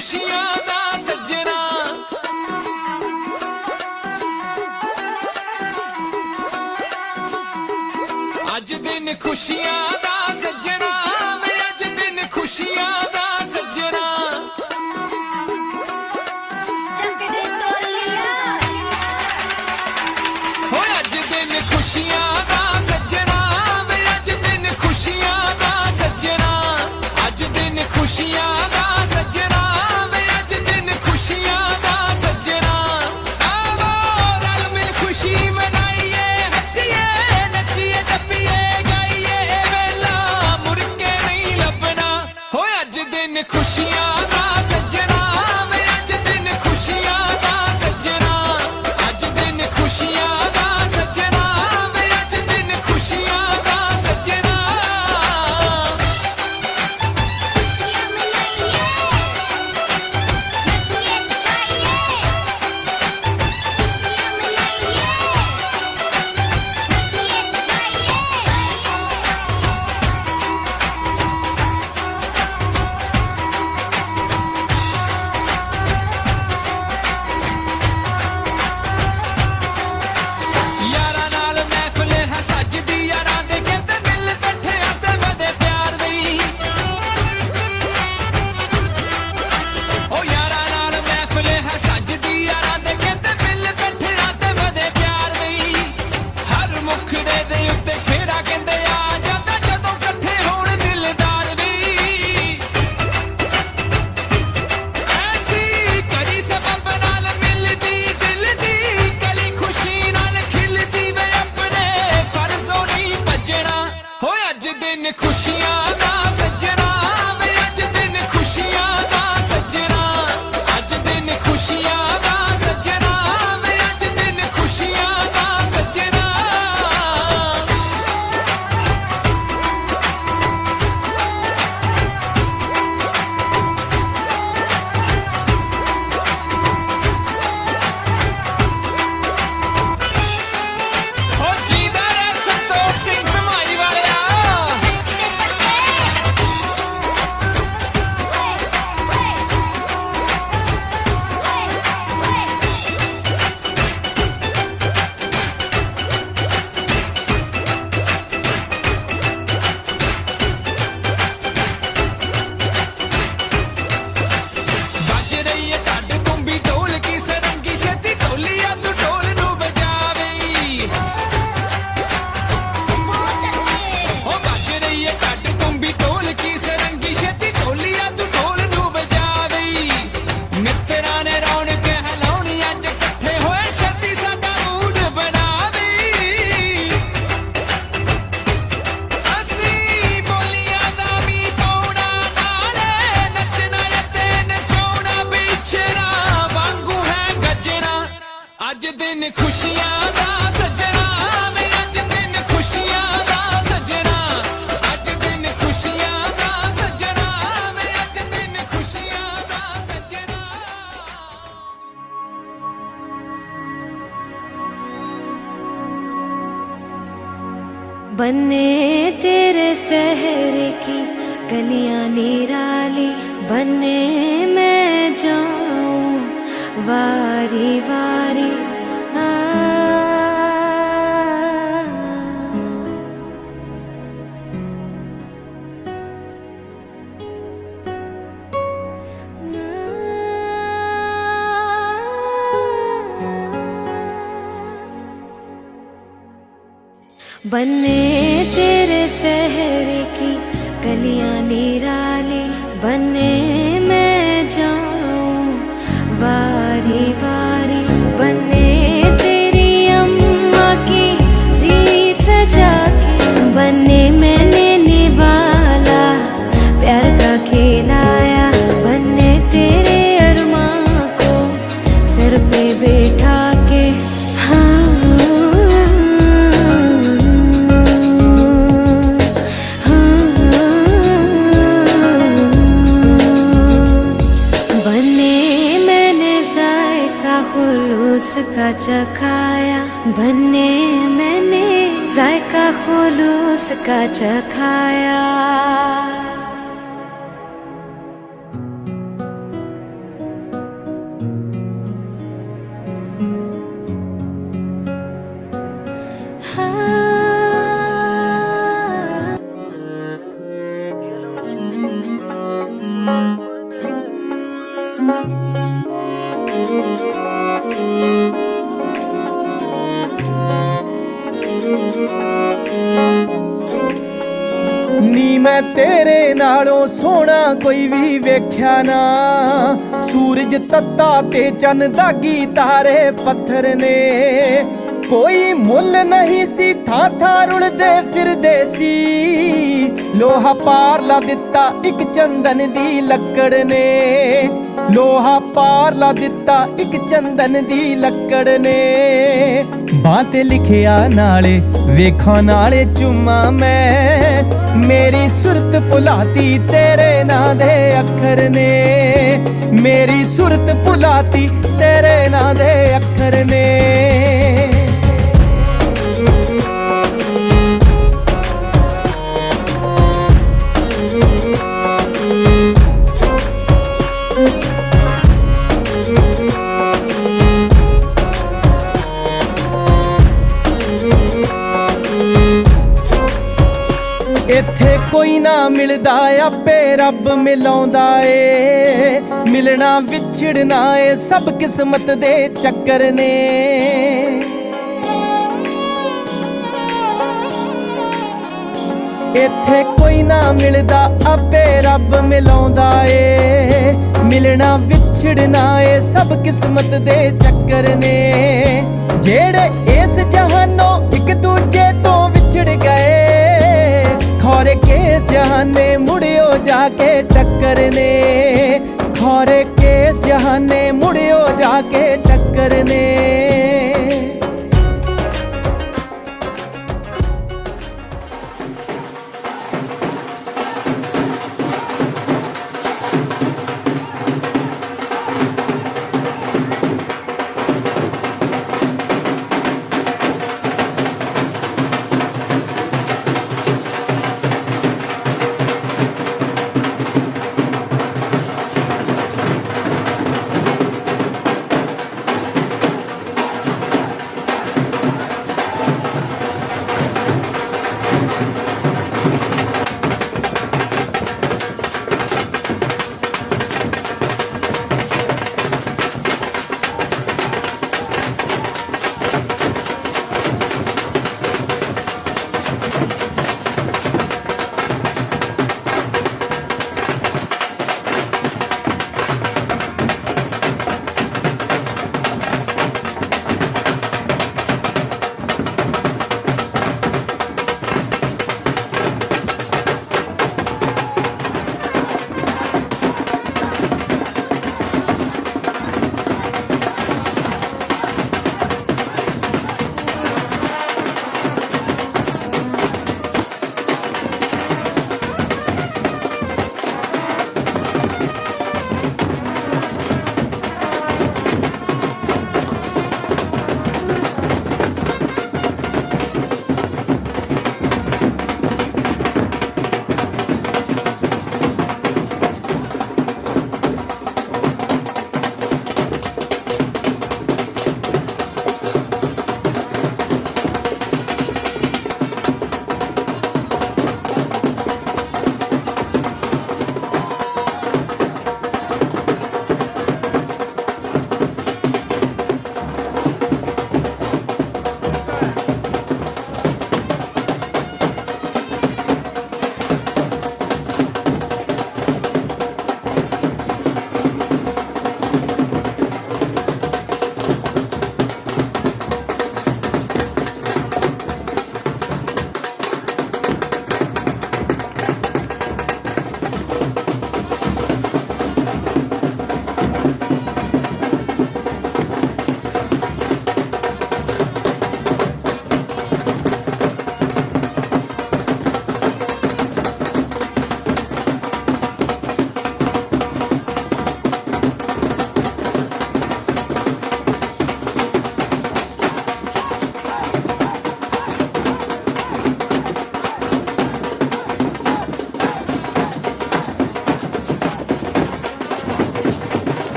खुशियां दा सजना, अज दिन खुशियां दा सजना, वे अज दिन खुशियां दा सजना। हो अज दिन खुशियां दा सजना, वे अज दिन खुशियां दा सजना, अज दिन खुशियां दा सजना, वे अज दिन खुशियां दा सजना। आवो रल मिल खुशी मनाइए, हसीए नचिए टप्पिए गाइए, वेला मुड़ के नहीं लभना। हो अज दिन खुशियां दा सजना, वे अज दिन खुशियां दा सजना, अज दिन खुशियां दा सजना, वे अज दिन खुशियां दा सजना। यारा नाल महफिल है सजदी, यारा दे कहते दिल बैठे आते वदे प्यार दी। ओ यारा नाल महफिल है सजदी, यारा दे कहते दिल बैठे आते वदे प्यार दी। हर मुखड़े दे उत्ते खेरा कहंदे आ जादा, जदों इकट्ठे होण दिलदार दी। ऐसी करी सबब नाल मिलदी दिल दी कली, खुशी नाल खिलदी वे अपने फर्जों नहीं भजना। हो अज दिन खुशियां दा सजना, वे अज दिन खुशियां दा सजना, अज दिन खुशियां दा सजना, वे अज दिन खुशियां दा सजना। हो जीदा रह संतोख सिंह धमाई वालिया। बज रही है ढड तुम्बी ढोल की सरंगी, छेती ढोलिया तू ढोल नू बजावेई। हो बज रही है ढड तुम्बी ढोल की सरंगी, छेती ढोलिया तू ढोल नू बजावेई। मित्तरां ने रौनक हिलाउणी, अज इकट्ठे होए छेती साडा मूड बनावेई। असीं बोलियां दा मीं पाउणा नाले, नचना ते नचाउणा विछड़ा वांगू है गजना। अज दिन खुशियां दा सजना, वे अज दिन खुशियां दा सजना, अज दिन खुशियां दा सजना, वे अज दिन खुशियां दा सजना। बन्ने तेरे शहर की गलियां निराली, बन्ने मैं जाऊं वारी वारी। आ बन्ने तेरे शहर की गलियां निराली, बन्ने मैं जाऊं वारी वारी। बन्ने तेरी अम्मा की रीत सजा के, बन्ने मैंने निवाला प्यार का खिलाया। बन्ने तेरे अरमां को सर पे बैठा के, हाँ का चखाया, बन्ने मैंने जायका खुलूस का चखाया। मैं तेरे नालों सोना कोई भी वेख्या ना। सूरज तत्ता ते चन दागी तारे पत्थर ने, कोई मुल नहीं सी था रुलदे फिरदे सी। लोहा पार ला दिता एक चंदन दी लकड़ ने, लोहा पार ला दिता एक चंदन दी लकड़ ने। बां ते लिखिया नाले वेखां नाले चुम्मा मैं, मेरी सुरत भुलाती तेरे नां दे अखर ने, मेरी सुरत भुलाती तेरे नां दे अखर ने। इत्थे कोई ना मिलदा आपे रब मिलाउंदा ए, मिलना विछड़ना ए सब किस्मत दे चक्कर ने। इत्थे कोई ना मिलदा आपे रब मिलाउंदा ए, मिलना विछड़ना ए सब किस्मत दे चक्कर ने। जेड़े इस जहानों एक दूजे तो विछड़ गए, खौरे केस जहाने मुड़ियो जाके टक्कर ने, खौरे केस जहाने मुड़ियो जाके टक्कर ने।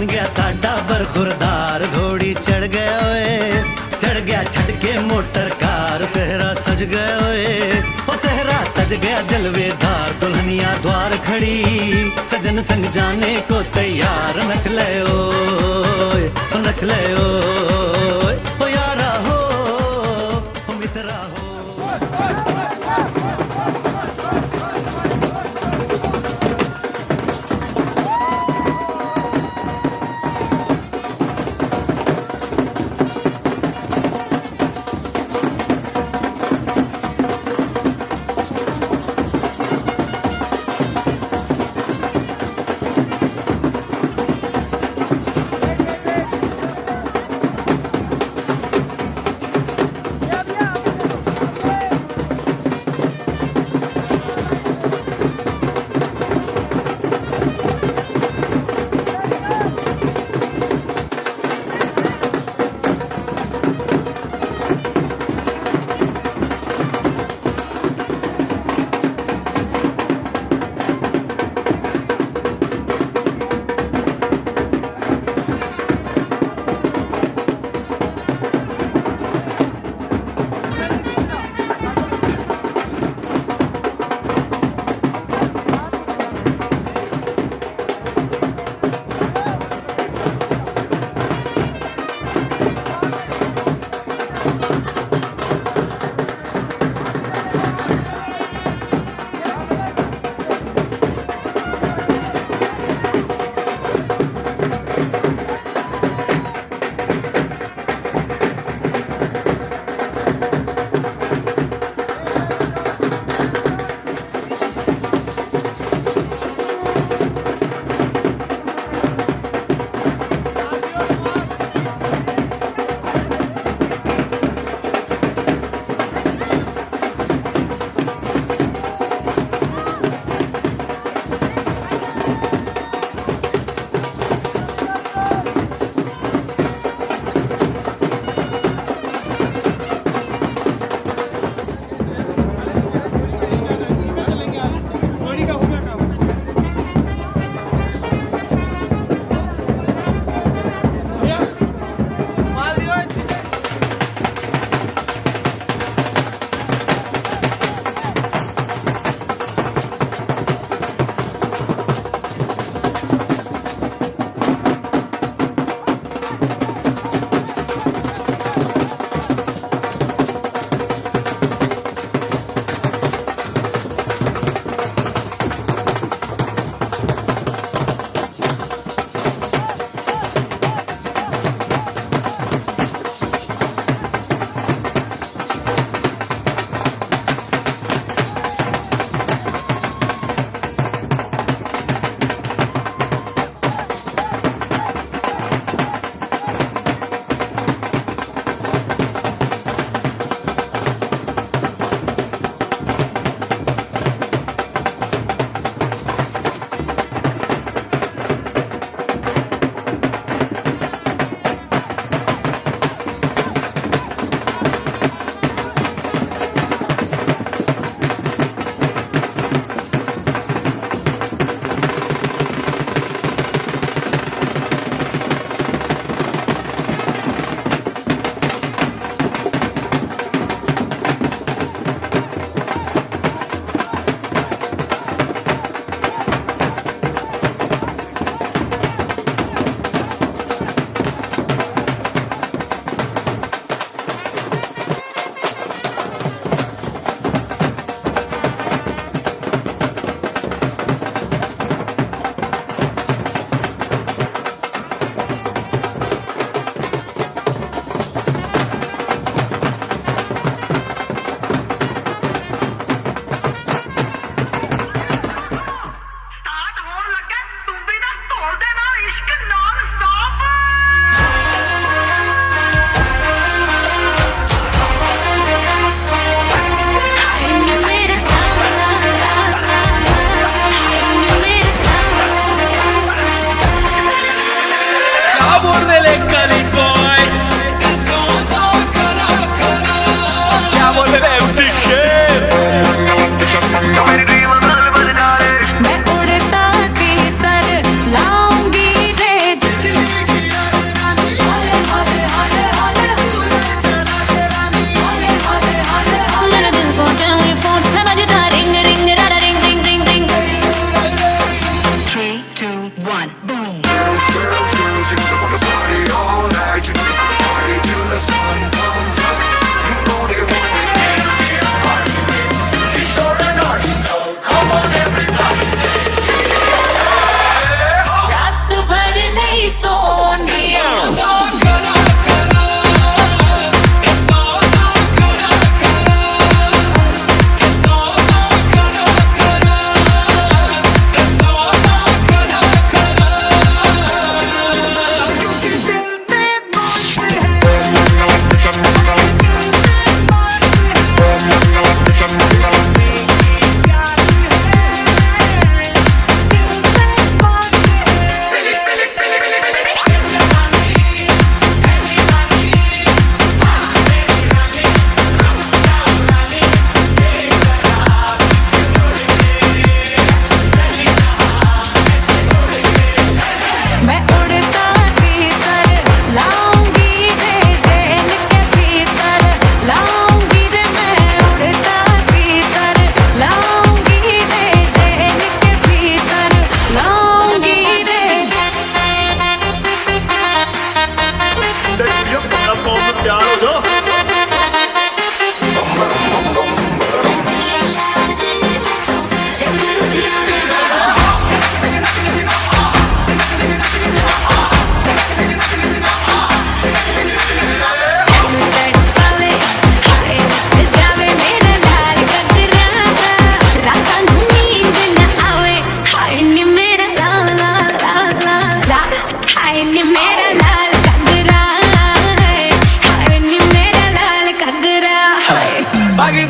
बन गया साडा बरखुरदार, घोड़ी चढ़ गया ओए, चढ़ गया छड़ के मोटर कार। सहरा सज गया ओए, ओ सहरा सज गया जलवेदार। दुल्हनिया द्वार खड़ी, सजन संग जाने को तैयार। नच ले ओए, ओ नच ले ओए, ओ यारा हो, ओ मित्रा हो।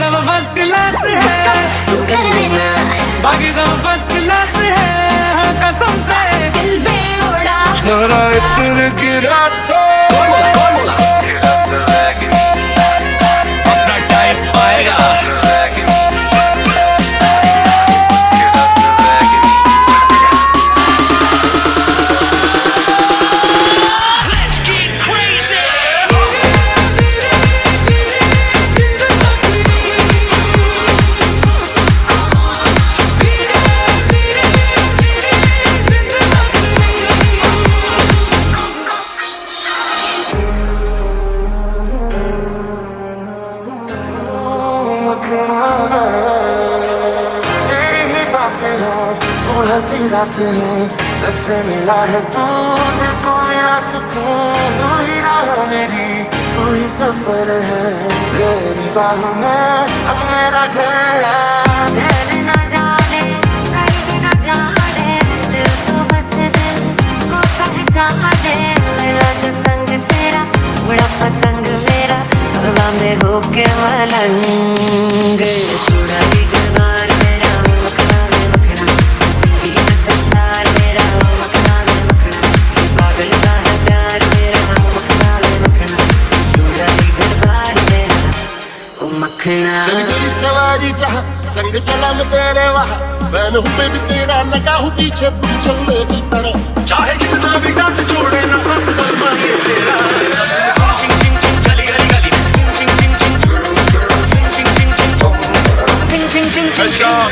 सब फर्स्ट क्लास है, तू कर लेना बाकी सब फर्स्ट क्लास है, हाँ कसम से दिल बेओड़ा जरा इधर गिरा तो अपना टाइम आएगा। तेरी ही बातें हो सुबह सी रातें हो, जब से मिला है तू दिल को मिला सुकून। तू ही राह मेरी, तू ही सफर है, तेरी बाहों में अब मेरा घर है। चल ना जाने कहीं ना जाने, दिल तो बस दिल को पहचाने। मेरा जो संग तेरा बड़ा पतंग मेरा, हवा में होके मलंग। छोड़ा भी घरबार मेरा, ओ मखना में मखना, तू ही है संसार मेरा, ओ मखना में मखना। पागल सा है प्यार मेरा, ओ मखना में मखना। छोड़ा भी घरबार मेरा, ओ मखना। चल मेरी सवारी जहाँ संग चला मैं तेरे वहाँ, मैं हूँ मैं भी तेरा, लगा हूँ पीछे तू चल मेरी तरह। चाहे कितना भी डांट छोड़े ना साथ बर्मा ये तेरा। चिंग चिंग चिंग चली गली गली, चिंग चिंग चिंग चिंग चिंग चिंग चिंग चिंग चिंग चिंग चिंग चिंग।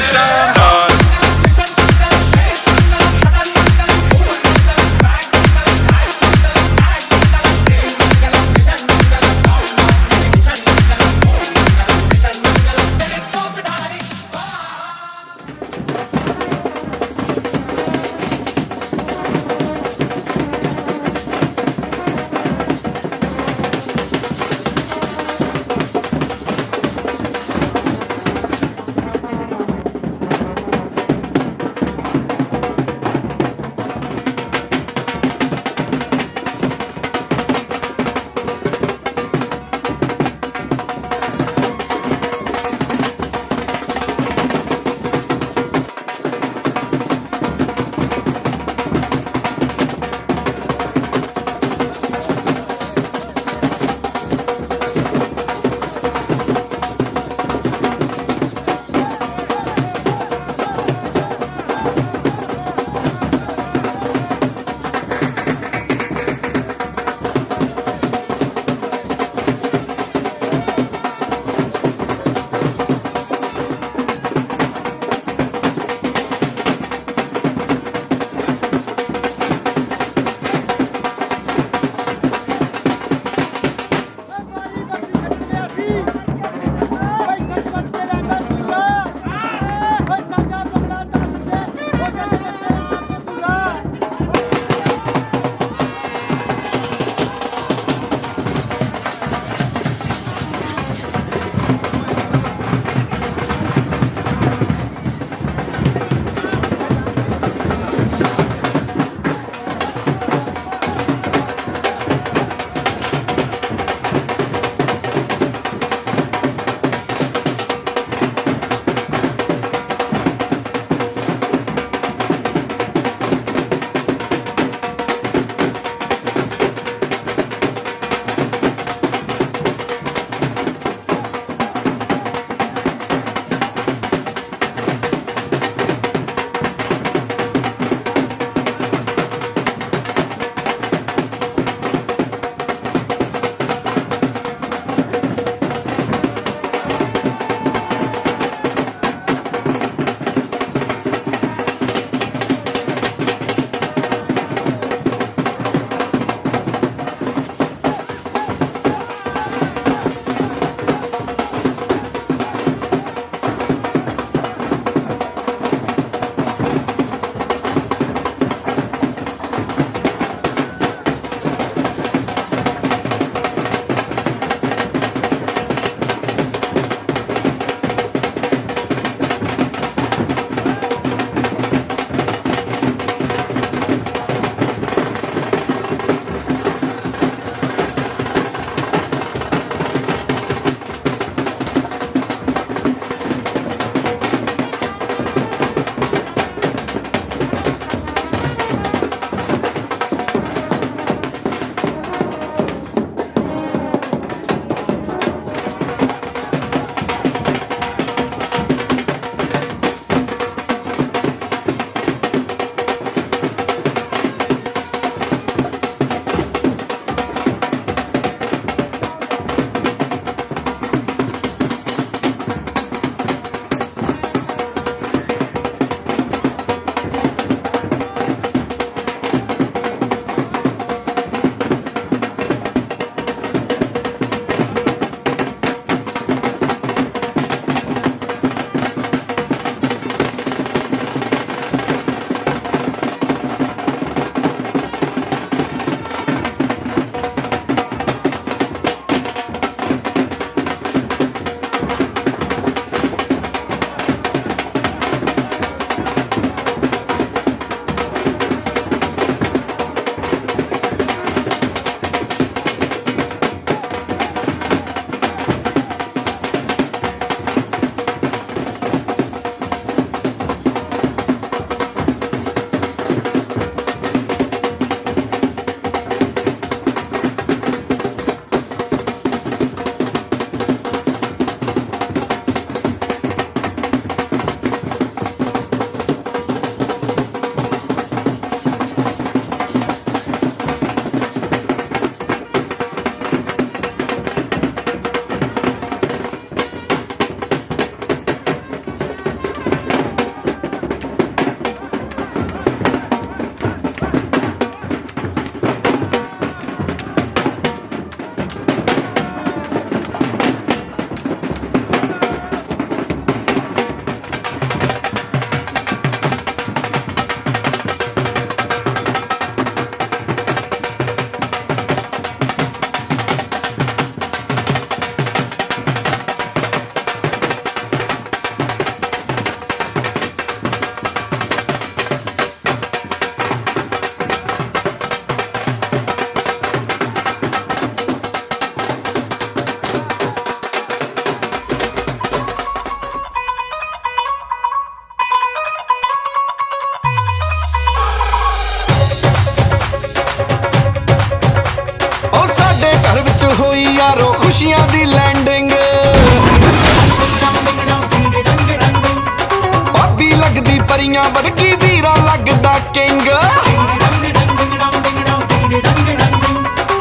ਰਾਣੀਆਂ ਵਰਗੀ ਵੀਰਾ ਲੱਗਦਾ ਕਿੰਗ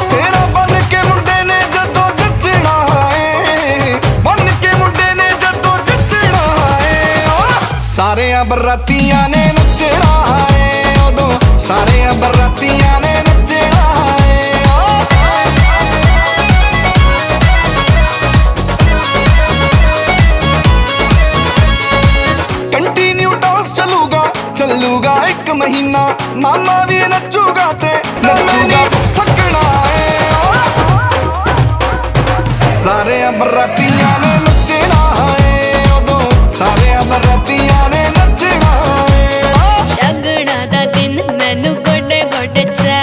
ਸੇਰਾ ਬਨ ਕੇ ਮੁੰਡੇ ਨੇ ਜਦੋਂ ਜੱਚਣਾ ਏ ਬਨ ਕੇ ਮੁੰਡੇ ਨੇ ਜਦੋਂ ਜੱਚਣਾ ਏ ਸਾਰਿਆਂ ਬਰਾਤੀਆਂ ਨੇ ਨੱਚਣਾ ਏ ਉਦੋਂ ਸਾਰਿਆਂ ਬਰਾਤੀਆਂ ਨੇ ਨੱਚਣਾ ਏ ਕੰਟੀਨਿਊ ਡਾਂਸ ਚੱਲੂਗਾ ਇੱਕ ਮਹੀਨਾ ਮਾਮਾ ਵੀ ਨੱਚੂਗਾ ਤੇ ਨੱਚੂਗਾ ਫੱਕਣਾ ਏ ਸਾਰਿਆਂ ਬਰਾਤੀਆਂ ਨੇ ਨੱਚਣਾ ਏ ਉਦੋਂ ਸਾਰਿਆਂ ਬਰਾਤੀਆਂ ਨੇ ਨੱਚਣਾ ਏ ਸ਼ਗਨਾਂ ਦਾ ਦਿਨ ਮੈਨੂੰ ਗੋਡੇ ਗੋਡੇ ਚਾ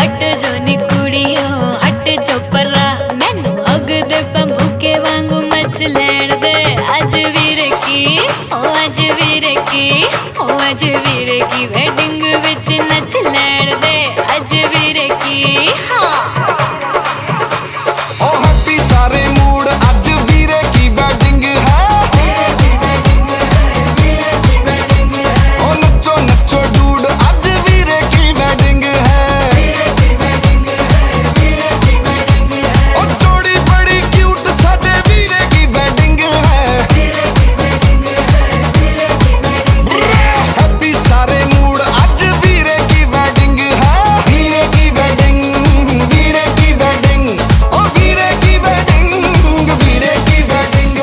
ਹਟ ਜੋ ਨੀ ਕੁੜੀਓ ਹਟ ਜੋ ਪਰਾ ਮੈਨੂੰ ਅੱਗ ਦੇ ਬੰਬੂਕੇ ਵਾਂਗੂ ਮਚ ਲੈਣ ਦੇ ਅੱਜ ਵੀਰੇ ਕੀ ਅੱਜ ਵੀਰੇ ਕੀ ਅੱਜ ਵੀਰੇ ਕੀ ਵੈਡਿੰਗ ਵਿੱਚ ਨੱਚ ਲੈਣ ਦੇ ਅੱਜ ਵੀਰੇ ਕੀ ਹਾਂ ਓ ਹੈਪੀ ਸਾਰੇ ਮੂਡ ਅੱਜ ਵੀਰੇ ਕੀ ਵੈਡਿੰਗ ਹੈ ਓ ਨੱਚੋ ਨੱਚੋ ਡੂਡ ਅੱਜ ਵੀਰੇ ਕੀ ਵੈਡਿੰਗ ਹੈ ਓ ਜੋੜੀ ਬੜੀ ਕਿਊਟ ਸਾਡੇ ਵੀਰੇ ਕੀ ਵੈਡਿੰਗ ਹੈ ਹੈਪੀ ਸਾਰੇ ਮੂਡ ਅੱਜ ਵੀਰੇ ਕੀ ਵੈਡਿੰਗ ਹੈ ਵੀਰੇ ਕੀ ਵੈਡਿੰਗ ਵੀਰੇ ਕੀ ਵੈਡਿੰਗ ਓ ਵੀਰੇ ਕੀ ਵੈਡਿੰਗ ਵੀਰੇ ਕੀ ਵੈਡਿੰਗ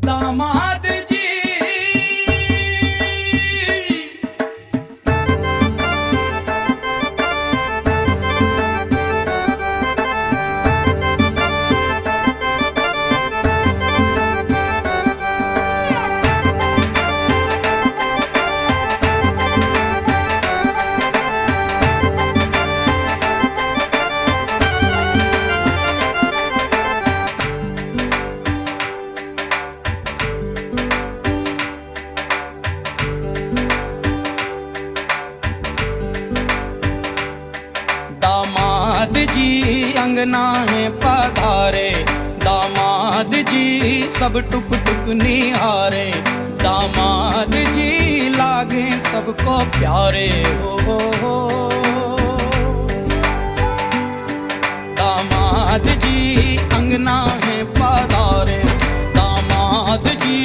ਦਾਮਾਦ ਜੀ दामाद जी अंगनाने पधारे, दामाद जी सब टुक टुक निहारे, दामाद जी लागे सब सबको प्यारे हो। दामाद जी अंगना है पधारे, दामाद जी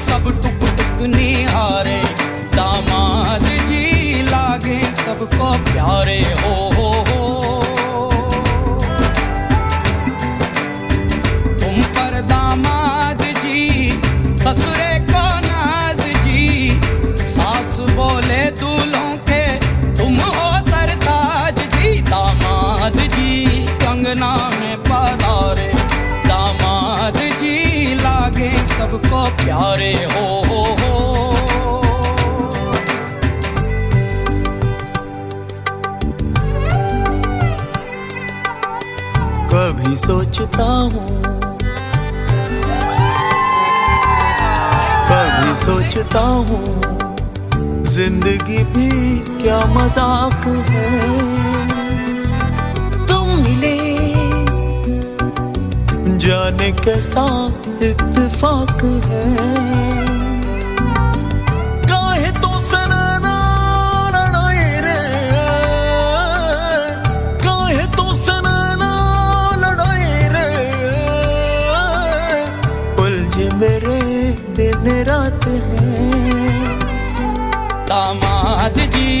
सब टुक टुक निहारे, दामाद जी लागे सबको प्यारे हो। तुम पर दामाद जी ससुरे को नाज जी, सास बोले दूल्हों के तुम हो सरताज जी। दामाद जी कंगना में पधारे, दामाद जी लागे सबको प्यारे हो। कभी सोचता हूँ, कभी सोचता हूँ, जिंदगी भी क्या मजाक है। तुम मिले जाने कैसा इत्तेफाक है। काहे तो सनना लड़ाए रे, काहे तो सनना लड़ाए रे, उलझे मेरे दिन रात है। दामाद जी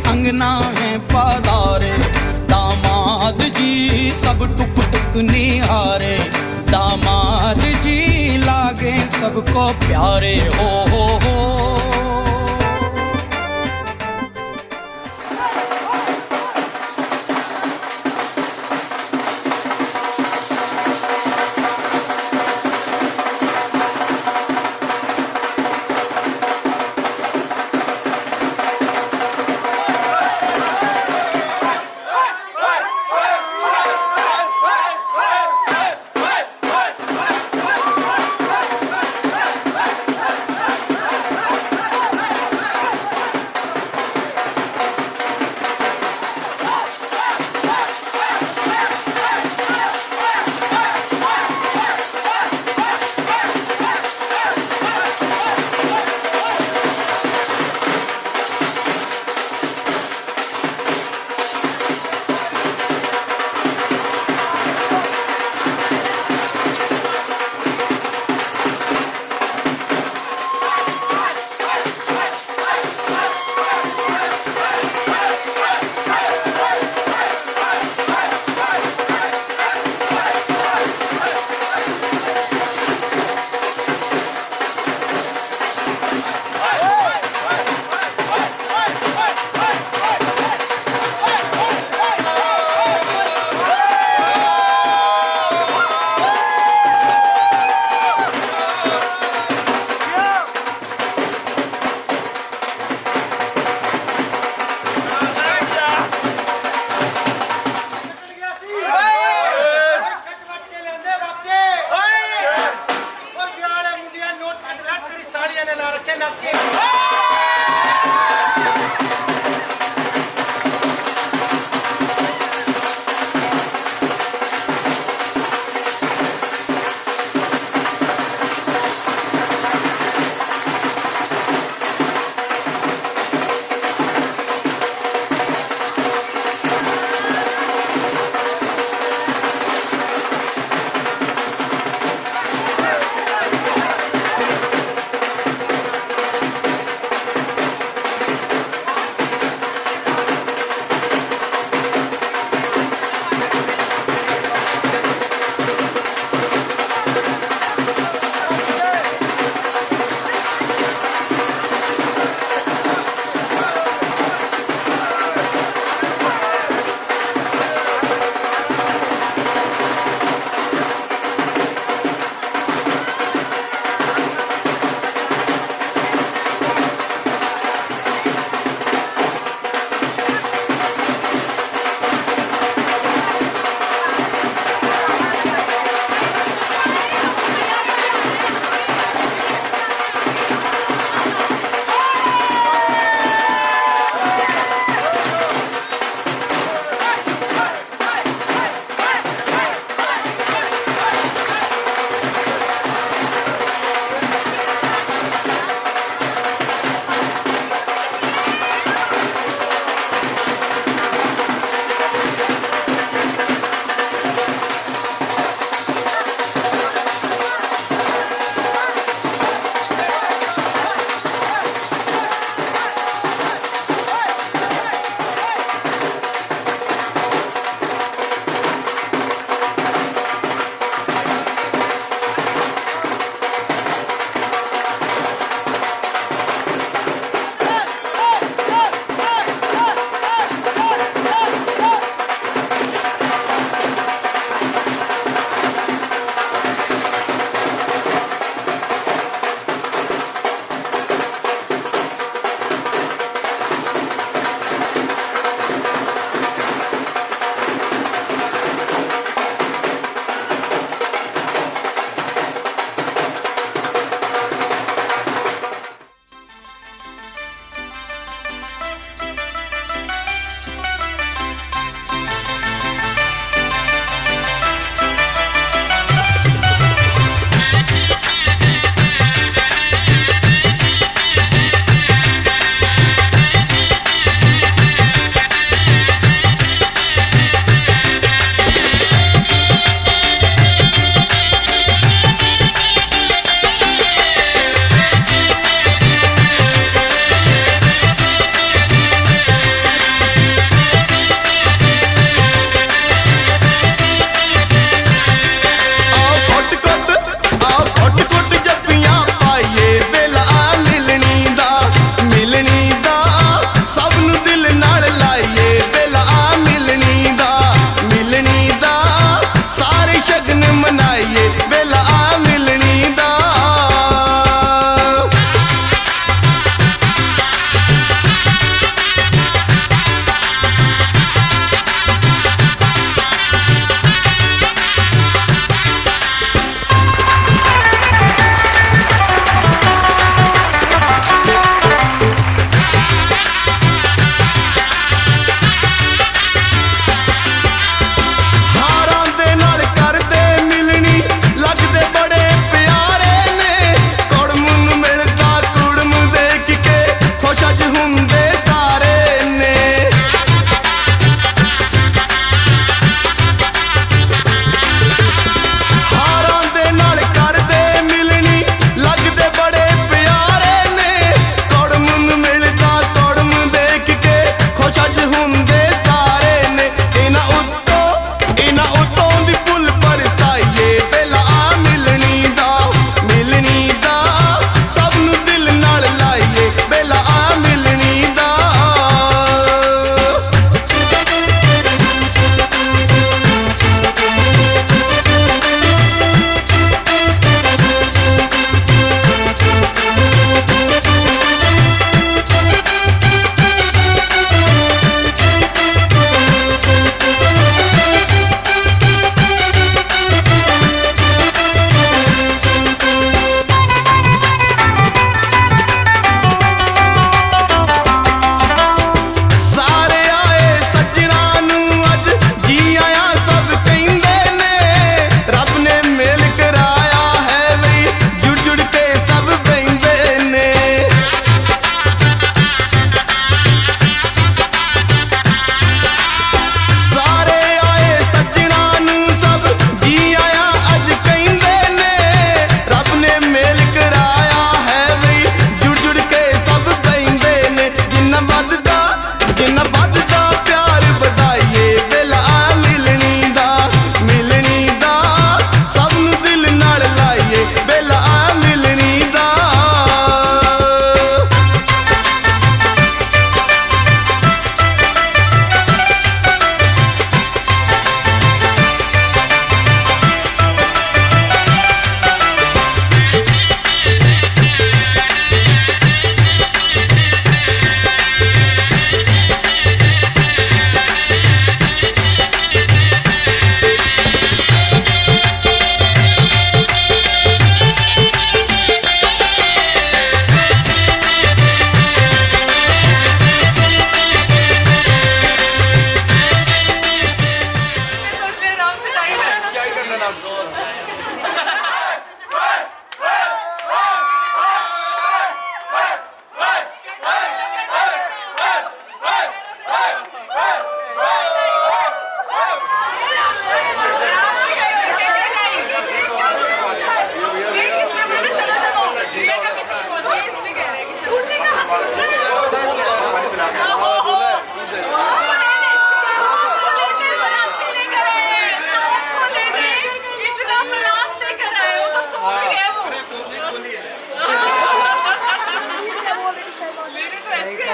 अंगना में पधारे, दामाद जी सब टुक टुक निहारे, दामाद जी लागे सबको प्यारे हो।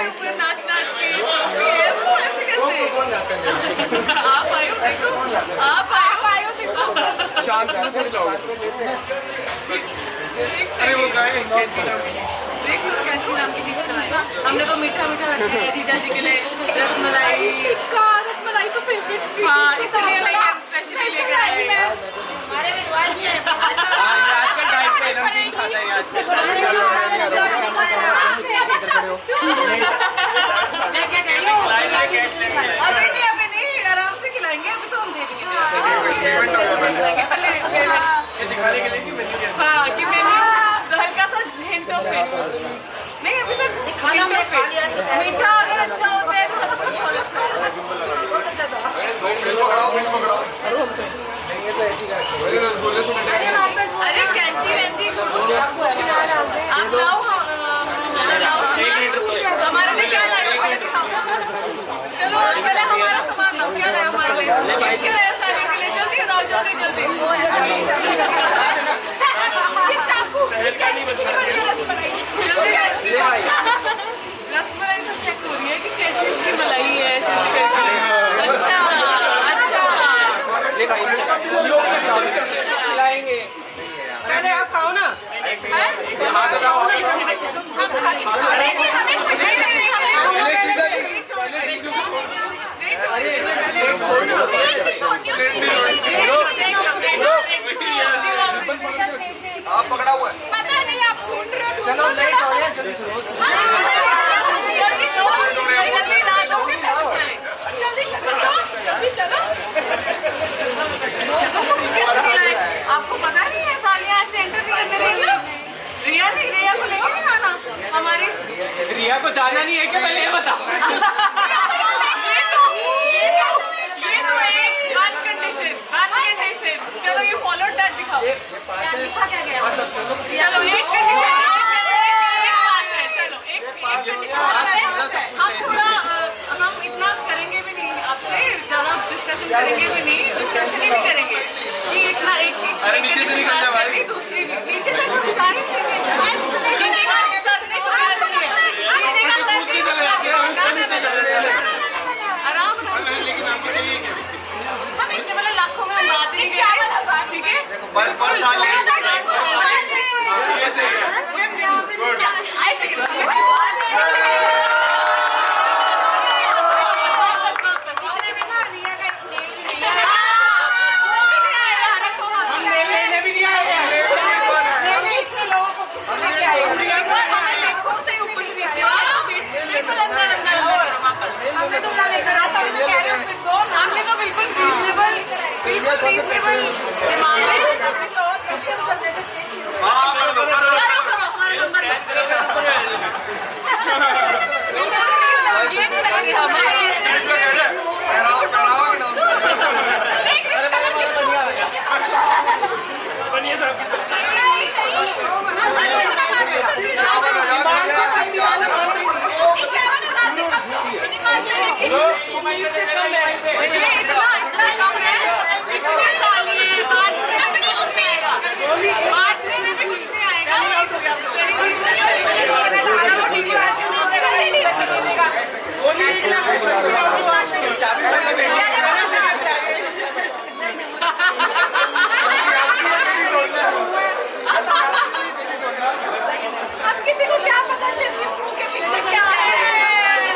ऊपर नाच नाच के ये वो ऐसे कैसे आप आए हो देखो आप आए हो देखो शांत अरे वो गाय देख लो कैंची नाम की चीज बनाई हमने तो मीठा मीठा रखा है जीजा जी के लिए रसमलाई रसमलाई तो फेवरेट स्वीट हाँ इसलिए लेकर स्पेशली लेकर आए हैं हमारे में रिवाज नहीं है आजकल डाइट पे नमकीन खाता है आजकल अभी नहीं आराम से खिलाएंगे अभी तो हम दे देंगे दिखाने के लिए कि मेन्यू कैसा हाँ कि मेन्यू हल्का सा हिंट ऑफ इट नहीं अभी सर खाना में खा लिया मीठा अगर अच्छा होता है तो बहुत अच्छा होता है रसगुल्ले से अरे कैंची वैंची छोड़ो आप लाओ हमारे लिए क्या लाए पहले दिखाओ चलो पहले हमारा सामान लाओ क्या लाए हमारे लिए क्या लाए सारे के लिए जल्दी लाओ जल्दी जल्दी रसमलाई तो चेक हो रही है कि कैसी इसकी मलाई है अच्छा अच्छा खिलाएंगे अरे आप खाओ ना आप पकड़ा हुआ है पता नहीं आप ढूंढ रहे हो चलो लेट हो रहे हैं जल्दी शुरू जल्दी दो जल्दी ला दो जल्दी शुरू करो जल्दी चलो आपको पता नहीं है सालियाँ ऐसे एंटर नहीं करने देंगी रिया नहीं रिया को लेके नहीं आना हमारी रिया को जाना नहीं है कि पहले ये बता ये तो एक वन कंडीशन चलो ये फॉलो दैट दिखाओ लिखा क्या गया चलो एक कंडीशन चलो एक कंडीशन हम थोड़ा हम इतना करेंगे भी नहीं आपसे ज़्यादा डिस्कशन करेंगे भी नहीं डिस्कशन ही नहीं करेंगे कि इतना एक अरे नीचे से निकल जा भाई दूसरी नीचे तक हम सारे चीज़ें का सर नहीं छोड़ा चीज़ें का आराम लेकिन आपको चाहिए क्या हम इससे पहले लाखों में हम बात ही नहीं करेंगे ठीक है पर साल हमने तो बिल्कुल रीजनेबल डिमांड है करो हमारा नंबर ये नहीं लग रही हमें बनिए साहब की अब किसी को क्या पता चलिए फ्रू के पीछे क्या है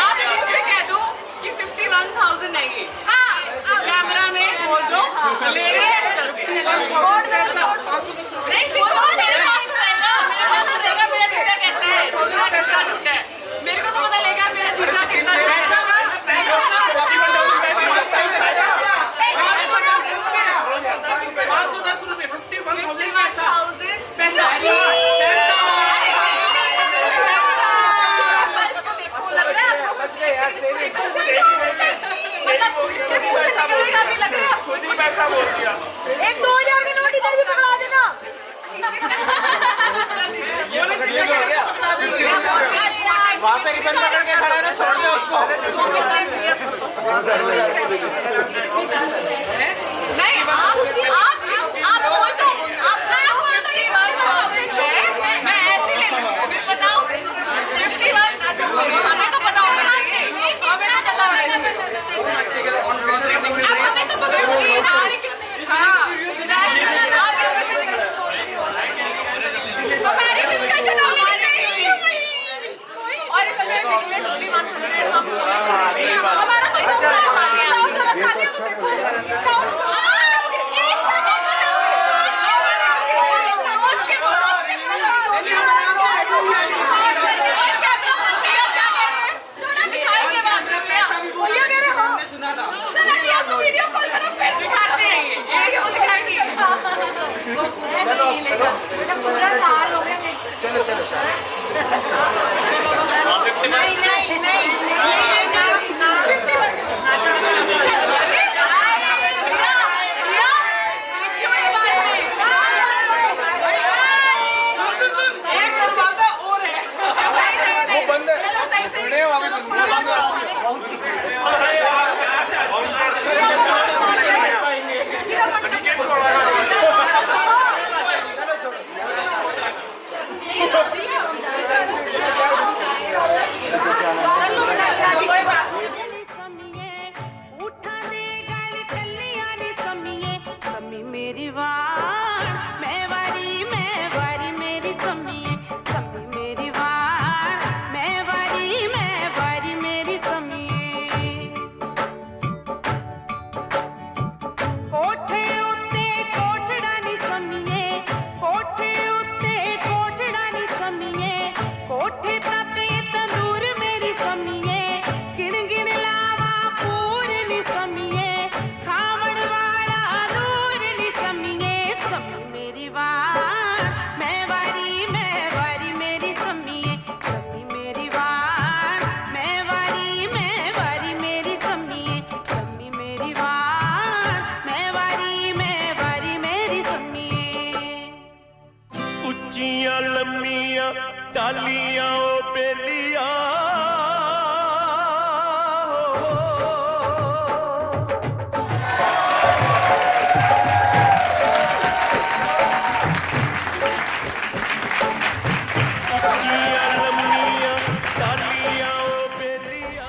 आप इससे कह दो कि 51,000 है ये कैमरा में बोल दो ले रहे हैं चलते नहीं बोलो मेरे पास तो रहेगा मेरा जीजा कैसा है झूठा कैसा झूठा है मेरे को तो पता लगेगा मेरा जीजा कैसा है पैसा बोल दिया नहीं आप बोल दो मैं ऐसे ले लूँ फिर बताओ 51 अच्छा हमें तो पता होना चाहिए हमें तो पता होना चाहिए हमें तो पता होना चाहिए हाँ हमारी डिस्कशन और इसमें पिछले पिछली मंथ हमारा तो वीडियो कॉल करो फिर दिखाते हैं ये दिखाएंगे पूरा साल हो गया चलो चलो नहीं नहीं नहीं एक दरवाजा और है वो बंद है मेरी वार मैं वारी मेरी समिए समी मेरी वार मैं वारी मेरी समिए कोठे उत्ते कोठड़ा नी समिए कोठे उत्ते कोठड़ा नी समिए कोठे तपे तंदूर मेरी समिए गिन गिन लावा पूर नी समिए खावड़ वाला दूर नी समिए समी मेरी वार मैं वारी मेरी समिए समी मेरी वार मैं वारी मेरी समिए समी मेरी वार मैं वारी मेरी समिए ਉੱਚੀਆਂ ਲੰਮੀਆਂ ਟਾਲੀਆਂ ਓ ਬੇਲੀਆਂ ਉੱਚੀਆਂ ਲੰਮੀਆਂ ਟਾਲੀਆਂ ਓ ਬੇਲੀਆਂ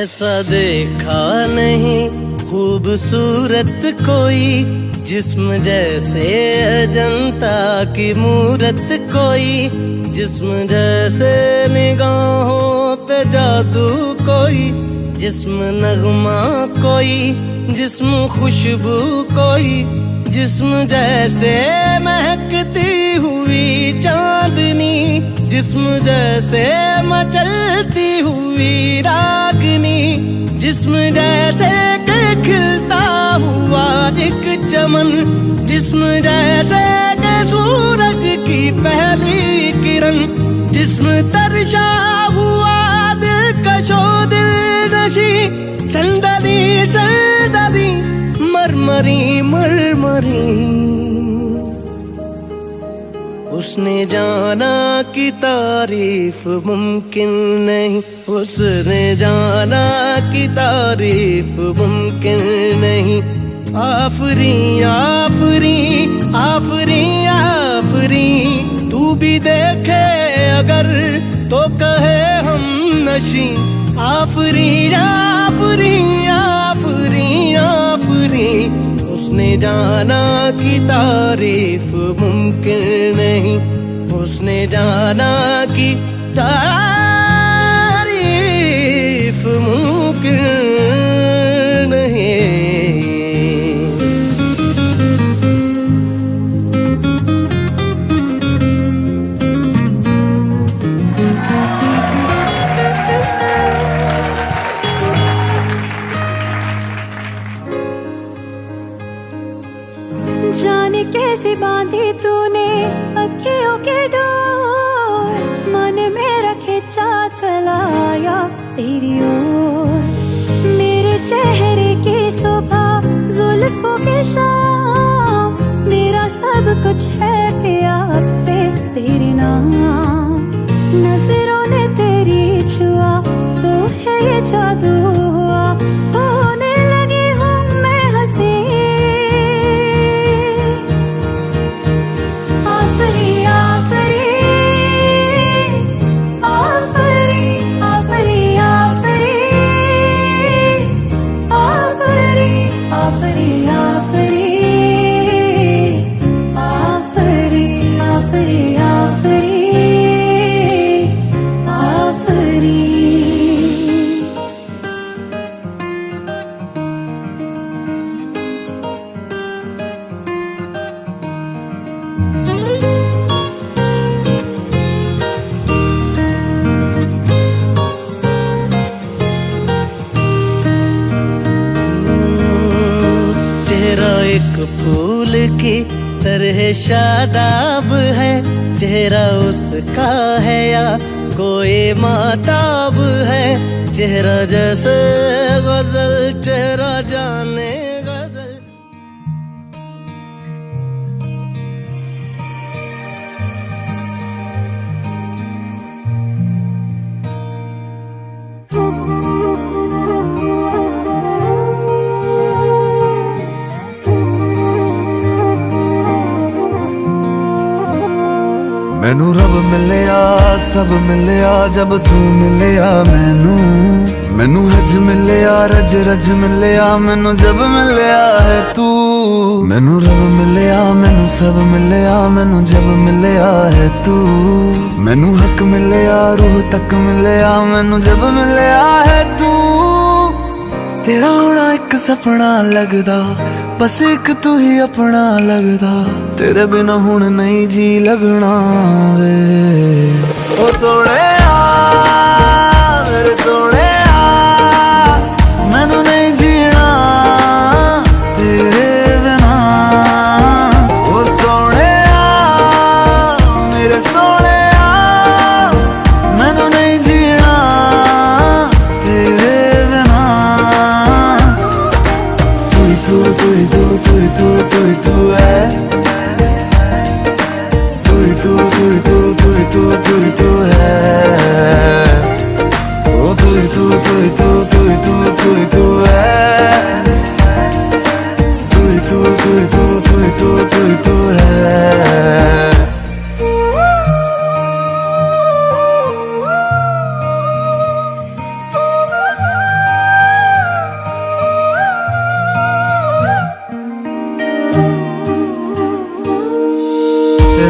ऐसा देखा नहीं खूबसूरत कोई, जिस्म जैसे अजंता की मूरत कोई, जिस्म जैसे निगाहों पे जादू कोई, जिस्म नगमा कोई, जिस्म खुशबू कोई, जिस्म जैसे महकती हुई चांदनी, जिस्म जैसे मचलती हुई रागनी, जिस्म जैसे के खिलता हुआ एक चमन, जिस्म जैसे के सूरज की पहली किरण, जिस्म तरशा हुआ दिलकशो दिल नशी, संदली संदली मरमरी मरमरी। उसने जाना कि तारीफ मुमकिन नहीं, उसने जाना कि तारीफ मुमकिन नहीं। आफरी आफरी आफरी आफरी, तू भी देखे अगर तो कहे हम नशी। आफरी आफरी आफरी आफरी, उसने जाना कि तारीफ मुमकिन नहीं, उसने जाना कि तारीफ मुमकिन नहीं। जाने कैसे बांधी तूने अखियों के डोर, मन मेरा खिंचा चलाया तेरी ओर। मेरे चेहरे की सुबह जुल्फों के शाम, मेरा सब कुछ है प्यार से तेरे नाम। नजरों ने तेरी छुआ तो है ये जादू हुआ, होने लगी हूँ मैं हंसी। आफरी आफरी आफरी आफरी आफरी आफरी आफरी आफरी आफरी आफरी आफरी आफरी। चेहरा एक फूल की तरह शादाब है, चेहरा उसका है या कोई माताब है। चेहरा जैसे गजल, चेहरा जाने गजल। मैनू रब मिलिया सब मिलिया जब तू मिलिया मैनू। मैनू हज मिलिया रज रज मिलिया मैनू जब मिलिया है तू। मैनू रब मिलिया मैनू सब मिलिया मैनू जब मिलिया है तू। मैनू हक मिलिया रूह तक मिलिया मैनू जब मिलिया है तू। तेरा होना एक सपना लगदा, बस एक तू ही अपना लगदा। तेरे बिना हुण नहीं जी लगना वे। ओ सोहणिया मेरे सोहणिया, मैनू नहीं जीना तेरे बिना। ओ सोहणिया मेरे सोहणिया, मैनू नहीं जीना तेरे बिना। तू तू तू तू तू तू तू है, तू तू तू तू तू तू तू तू है।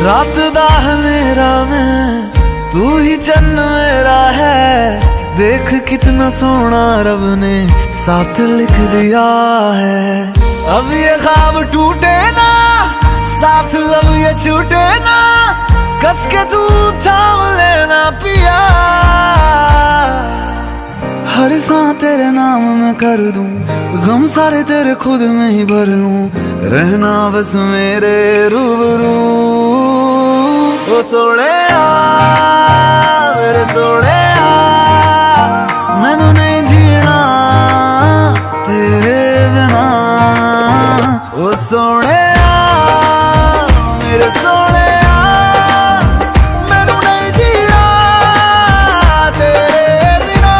रात दा हनेरा में तू ही चन्न मेरा है, देख कितना सोना रब ने साथ लिख दिया है। अब ये ख्वाब टूटे ना, साथ अब ये छूटे ना, कस के तू थाम लेना पिया। हर सांस तेरे नाम में कर दूं, गम सारे तेरे खुद में ही भर लूं, रहना बस मेरे रूबरू। ओ सोने मेरे सोने मैनू नहीं जीना तेरे बिना। ओ सोने मेरे सोने मैनू नहीं जीना तेरे बिना।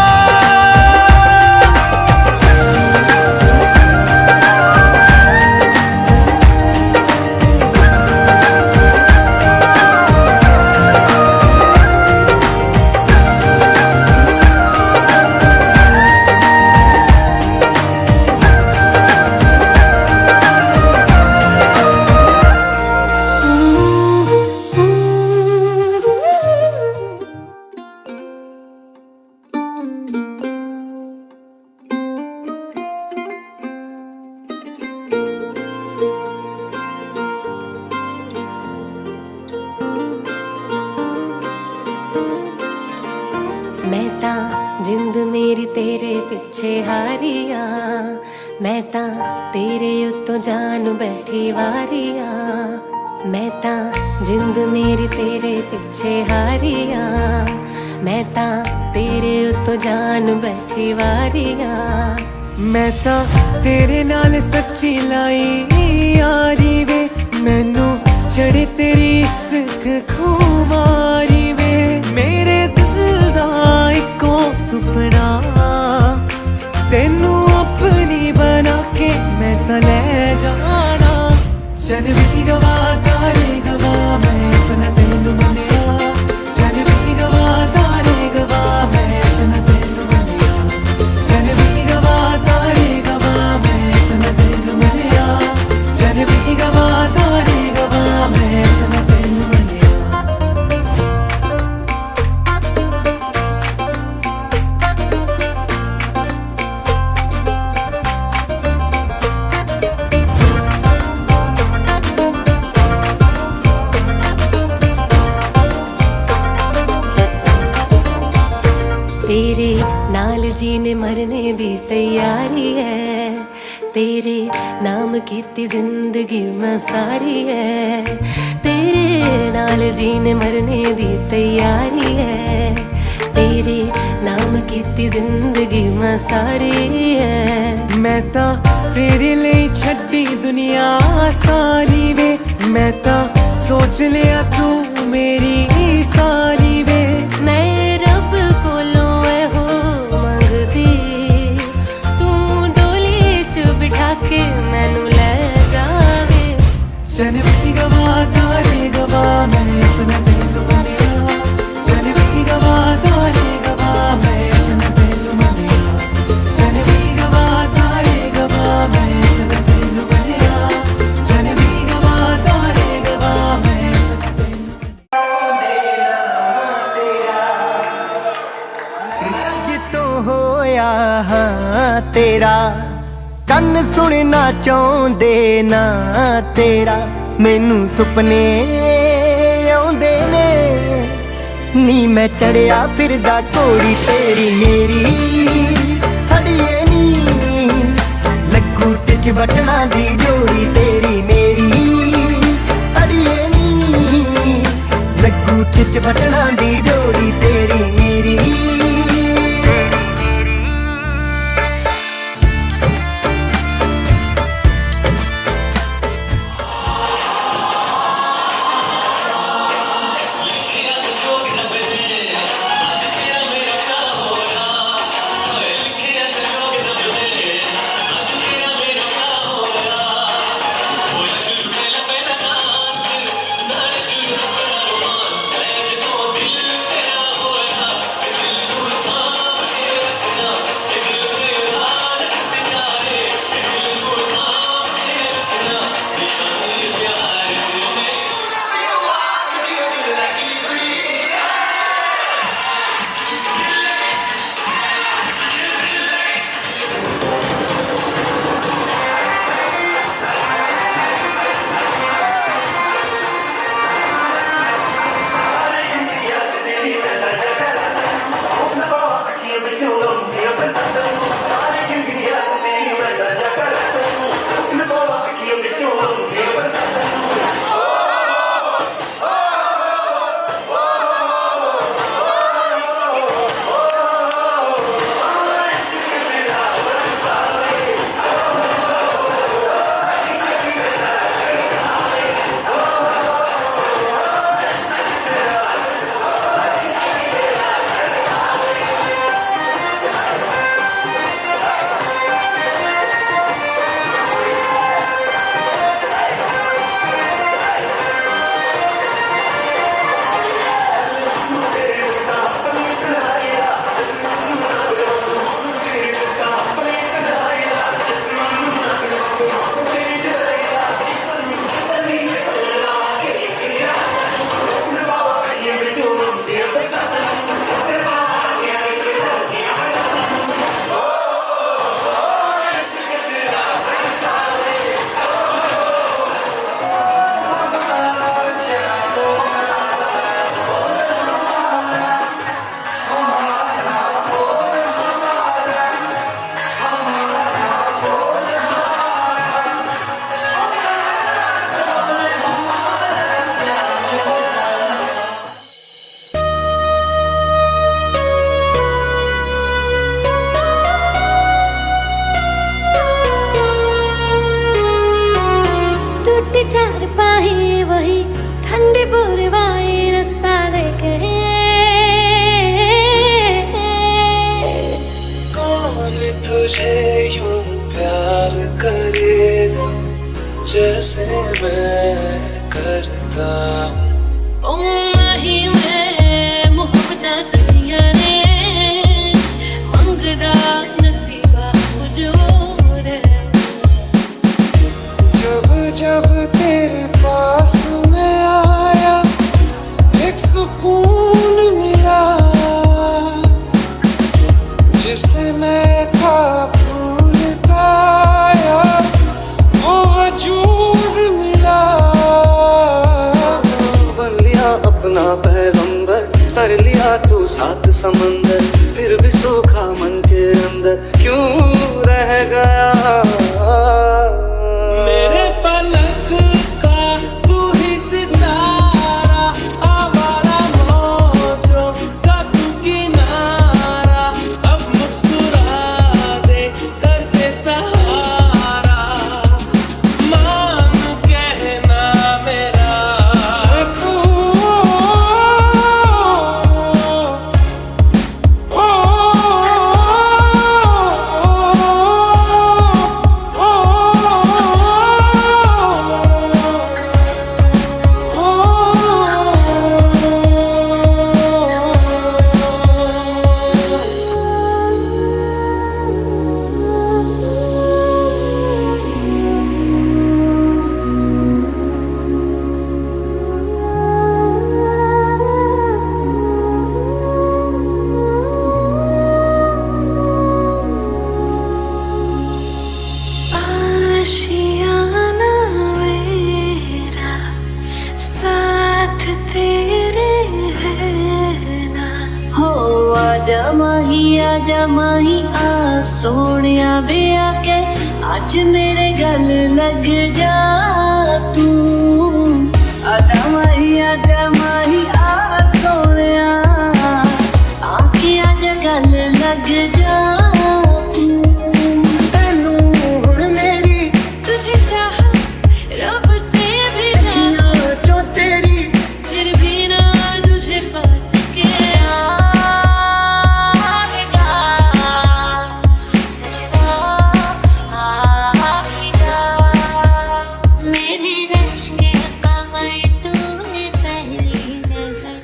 मैं तां जिंद मेरी तेरे पिछे हारिया, मैं तां तेरे उत्तों जान बैठी वारिया। मैं तां जिंद मेरी तेरे पिछे हारिया, मैं तां तेरे उत्तों जान बैठी वारिया। मैं तां तेरे नाल सच्ची लाई यारी वे, मैनू चढ़े तेरी इश्क खुमारी वे। मेरे दिल दा इको सुपना तेनू अपनी बना के मैं तां ले जाना। चल भी गवा तारे गवा मैं अपना तेनू मनिया, चल भी गवा तारे गवा मैं अपना तेनू मनिया, चल भी गवा तारे गवा मैं अपना तेनू मनिया, चल भी गवा तारे गवा मैं अपना तेनू मनिया। तेरे नाल जीने मरने दी तैयारी है, तेरे नाम कीती जिंदगी मैं सारी है। तेरे नाल जीने मरने दी तैयारी है, तेरे नाम कीती जिंदगी मैं सारी है। मैं तां तेरे लिए छड्डी दुनिया सारी वे, मैं तां सोच लिया तू मेरी सारी वे। मैं रब कोलों हो मंगदी, तू डोली च बिठा के मैनू ले जावे। चल भी गवा तारे गवा मैं अपना तेनू मनिया, चल भी गवा तारे गवा मैं अपना तेनू मनिया, चल भी गवा तारे गवा मैं अपना तेनू मनिया, चल भी गवा तारे गवा मैं अपना तेनू। जितों होया हाँ तेरा, ਕੰਨ ਸੁਣਨਾ ਚਾਹੁੰਦੇ ਨਾ ਤੇਰਾ, ਮੈਨੂੰ ਸੁਪਨੇ ਆਉਂਦੇ ਨੇ ਨੀ। ਮੈਂ ਚੜਿਆ ਫਿਰਦਾ ਘੋੜੀ ਤੇਰੀ ਮੇਰੀ, ਅੜੀਏ ਨੀ ਲੱਗੂ ਟਿਚ ਬਟਣਾ ਦੀ ਜੋੜੀ ਤੇਰੀ ਮੇਰੀ, ਅੜੀਏ ਨੀ ਲੱਗੂ ਟਿਚ ਬਟਣਾ ਦੀ ਜੋੜੀ ਤੇਰੀ ਮੇਰੀ। सिपाही वही ठंडी बुरवाई रास्ता देखे। कौन तुझे यूं प्यार करेगा जैसे मैं करता हूँ। ओ माही मैं मोहब्बत सजिया ने मंगदा नसीबा मुझो रे। जब जब तेरे पास मैं आया एक सुकून मिला जिसे मैं था भूलता यार वो वजूद मिला। बन लिया अपना पैगंबर तर लिया तू सात समंदर फिर भी सूखा मन के अंदर क्यों रह गया। मेरे फलक का तू ही सितारा आवारा मौजों का तू किनारा अब मुस्कुरा दे कर दे सहारा मान कहना मेरा तू। आशियाना मेरा साथ तेरे है ना। हो आजा माही आ सोनिया वे आके आज मेरे गल लग जा तू। आजा माही आ सोनिया आके आज गल लग जा तू। तेनू हुण मेरी तुझे चाहा रब से भी ज्यादा जो तेरी फिर भी ना तुझे पा सके। मेरी रश के कमर तूने पहली नजर।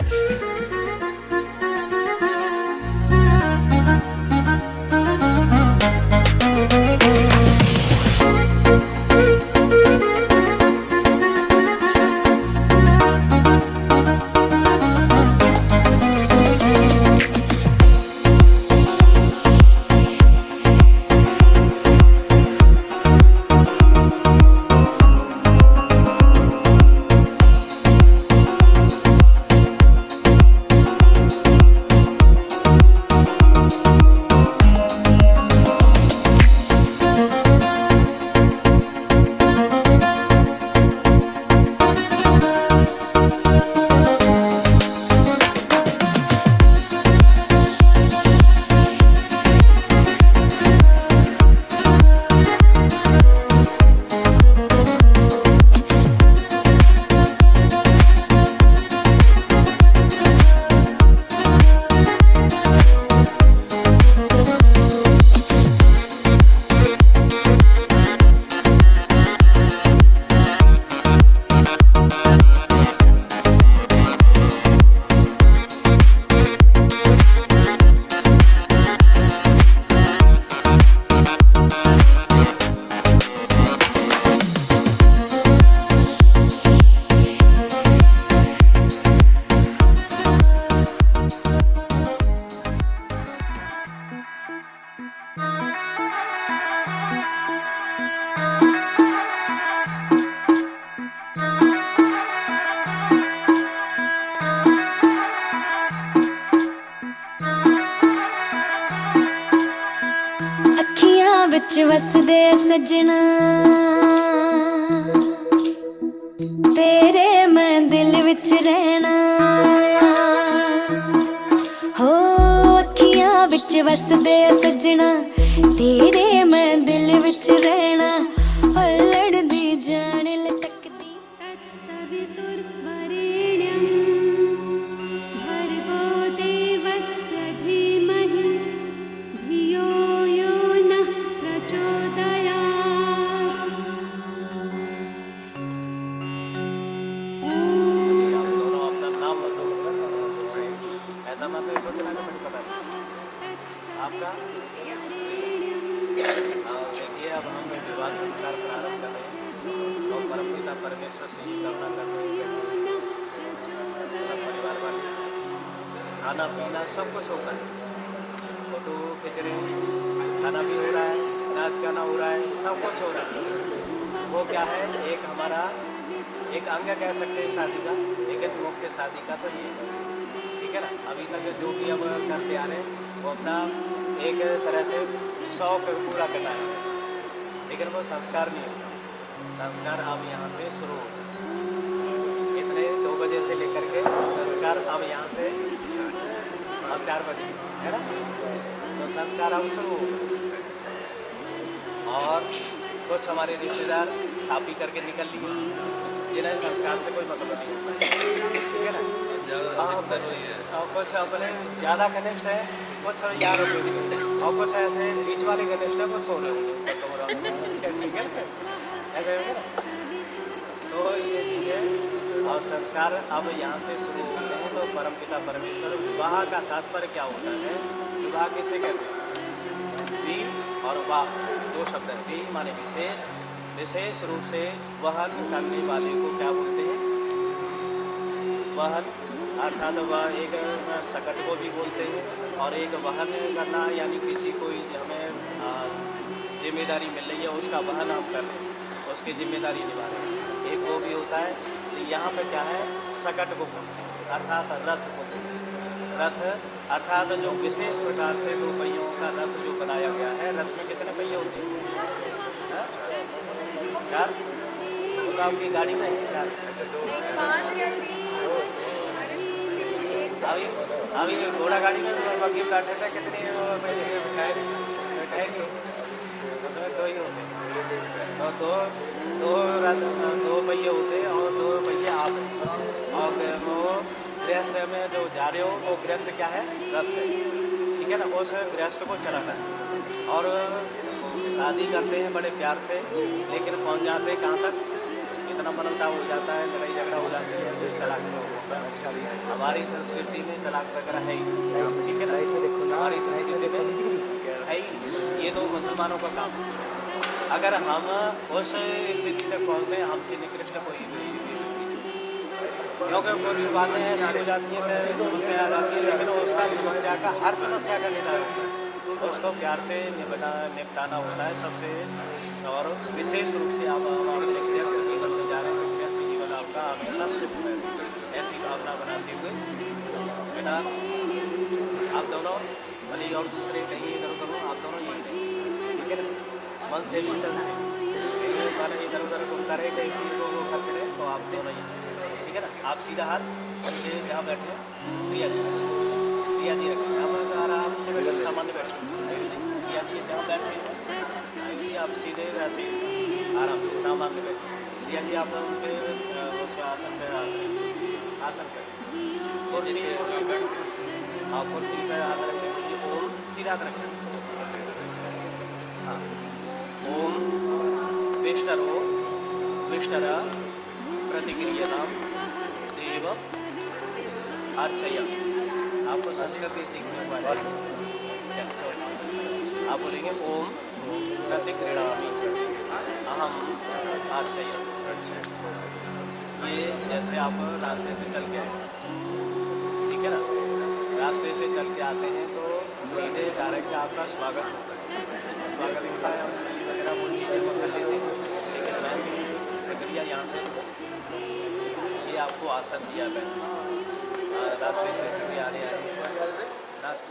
विच वसदे सजना तेरे मैं दिल विच रहना हो अखियां विच वसदे सजना तेरे मैं दिल विच रहना और लड़दी जान लटकदी पिता परमेश्वर से ही कामना करते हैं। सब परिवार वाले खाना पीना सब कुछ होता है, फोटो खींच रहे हैं, खाना भी हो रहा है, नाच गाना हो रहा है, सब कुछ हो रहा है। वो क्या है, एक हमारा एक अंग कह सकते हैं शादी का, लेकिन मुख्य शादी का तो ये है, ठीक है ना। अभी तक जो भी हम करते आ रहे हैं वो अपना एक तरह से शौक पूरा करना है, लेकिन वो संस्कार नहीं होता। संस्कार अब यहाँ से शुरू होता है, इतने 2 बजे से लेकर के संस्कार अब यहाँ से अब 4 बजे है ना, तो संस्कार अब शुरू होगा। और कुछ हमारे रिश्तेदार खा पी करके निकल लिए, जिन्हें संस्कार से कोई मतलब नहीं होता, ठीक है ना। और कुछ अपने ज़्यादा घनिष्ठ है, कुछ यार और कुछ ऐसे बीच वाले घनिष्ठ है, वो सो रहे होंगे, ठीक है ना, ऐसे होंगे ना। तो ये चीज़ें और संस्कार अब यहाँ से शुरू होते हैं। तो परमपिता परमेश्वर, विवाह का तात्पर्य क्या होता है, विवाह किसे कहते हैं, वी और वाह 2 शब्द हैं। वी माने विशेष, विशेष रूप से वहन करने वाले को क्या बोलते हैं, वहन, अर्थात वह एक सकट को भी बोलते हैं, और एक वहन करना यानी किसी कोई हमें जिम्मेदारी मिल रही है, उसका वहन हम कर रहे हैं, उसकी जिम्मेदारी निभा रहे हैं, एक वो भी होता है। तो यहाँ पर क्या है, सकट को बोलते हैं, अर्थात रथ को बोलते हैं। रथ अर्थात जो विशेष प्रकार से 2 पहियों का रथ जो बनाया गया है। रथ में कितने पहिए होते हैं, 4, तो आपकी गाड़ी में 4, 5 या 3। अभी घोड़ा गाड़ी में बग्घी बैठे थे, कितनी बैठाएंगे, उसमें 2 ही होते हैं, तो 2 पहिए होते हैं, और 2 पहिए आप, और वो गृहस्थ में जो जा रहे हो वो गृहस्थ क्या है, रथ है, ठीक है ना। उस गृहस्थ को चलाना है, और शादी करते हैं बड़े प्यार से, लेकिन पहुंच जाते हैं कहाँ तक, इतना बनता हो जाता है, लड़ाई झगड़ा हो जाती है, तलाक होता है। हमारी संस्कृति में तलाक वगैरह है ही, ठीक है ना, हमारी संस्कृति में है ही, ये तो मुसलमानों का काम है। अगर हम उस स्थिति तक पहुँचते हैं, हमसे निकृष्ट कोई भी, क्योंकि कुछ बातें ऐसी हो जाती हैं, समस्या आ जाती है, लेकिन उसका समस्या का हर समस्या का निदान होता है, उसको प्यार से निपटाना होता है सबसे। और विशेष रूप से आप अपने गृहस्थ जीवन में जा रहे हैं, गृहस्थ जीवन आपका हमेशा सुख में, ऐसी भावना बनाते हुए बेटा आप दोनों भले और दूसरे कहीं इधर उधर हो, आप दोनों यही रहें, ठीक है ना, मन से मंडल है, मन इधर उधर घूमता रहे, कहीं चीज़ को वो करते रहे, तो आप दोनों ही, ठीक है ना। आप सीधा हाथ ये जहाँ बैठे प्रिया जी रखें, आप आराम से बैठे, सामान्य बैठे, प्रिया जी जहाँ बैठे आप सीधे वैसे आराम से सामान्य बैठे। प्रिया जी आप उनके उसके आसन पर आसन करें, कुर्सी बैठ, आप कुर्सी पर हाथ रखें, ओम सीधा हाथ रखें, हाँ, ओम विष्णु विष्णुरा प्रतिक्रियतां देव अर्चय। आपको संस्कृत सीखने वाले आप बोलेंगे ओम प्रतिक्रियामि अहम अर्चय। ये जैसे आप रास्ते से चल के आए, ठीक है ना, रास्ते से चल के आते हैं तो सीधे डायरेक्ट आपका स्वागत होता है, स्वागत होता है, हम वगैरह वो चीज़ें कर लेते हैं, लेकिन मैं प्रक्रिया यहाँ से ये आपको आसन दिया है, रास्ते से चल के आ रहे हैं, रास्ते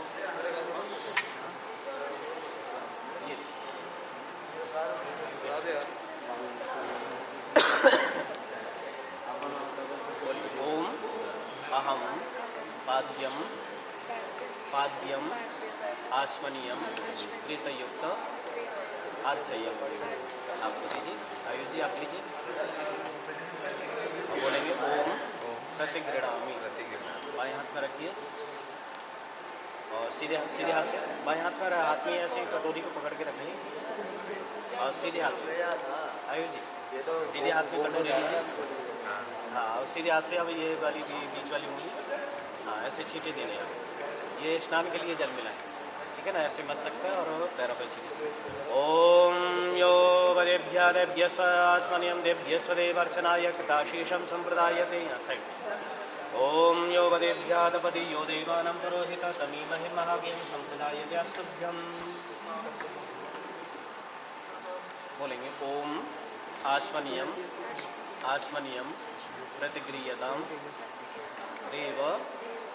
ओम अहम पाद्यम पाद्यम आश्मनीयम प्रीतयुक्त अर्चयम। आप लीजिए, आयुष जी आप लीजिए, बोलेंगे ओम प्रतिगृणामि, बाएं हाथ में रखिए और सीधे हाथ से बाएं हाथ में ऐसे कटोरी को पकड़ के रखिए और सीधे हाथ से, आयुष जी सीधे हाथ में कटोरी लीजिए, हाँ, और सीधे हाथ से अब ये वाली बीच वाली उंगली, हाँ, ऐसे छींटे देने हैं। ये स्नान के लिए जल मिला है, ठीक है ना, ऐसे मस्तक पे और पैरों पे छीनिए। ओम यो वदेभ्य देभ्यस्व आत्मनियम देभ्यस्व देवर्चनाय कृताशीषम संप्रदायते। यहाँ साइड। ओम यो वदेभ्य दपति यो देवानां पुरोहित तमीमहि महाज्ञं संप्रदायते अस्तुभ्यं। बोलेंगे ओम आश्वनियम आश्वनियम प्रतिगृह्यतां देव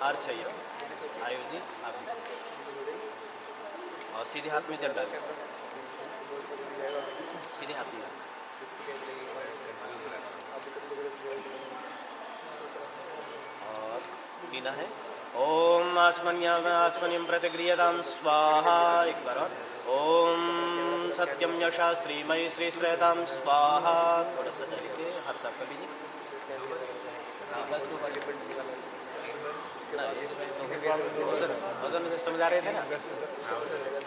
अर्चय। आयु जी आप और सीधे हाथ में जल डाल, सीधे हाथ में और पीना है। ओम आचमनियम प्रतिगृह्यतां स्वाहा। एक बार और। ओम सत्यम यशा श्रीमयी श्री श्रेतां स्वाहा। थोड़ा सा डालिए, हाथ साफ कर लीजिए। हाँ बस दो बार वजन से समझा रहे थे ना।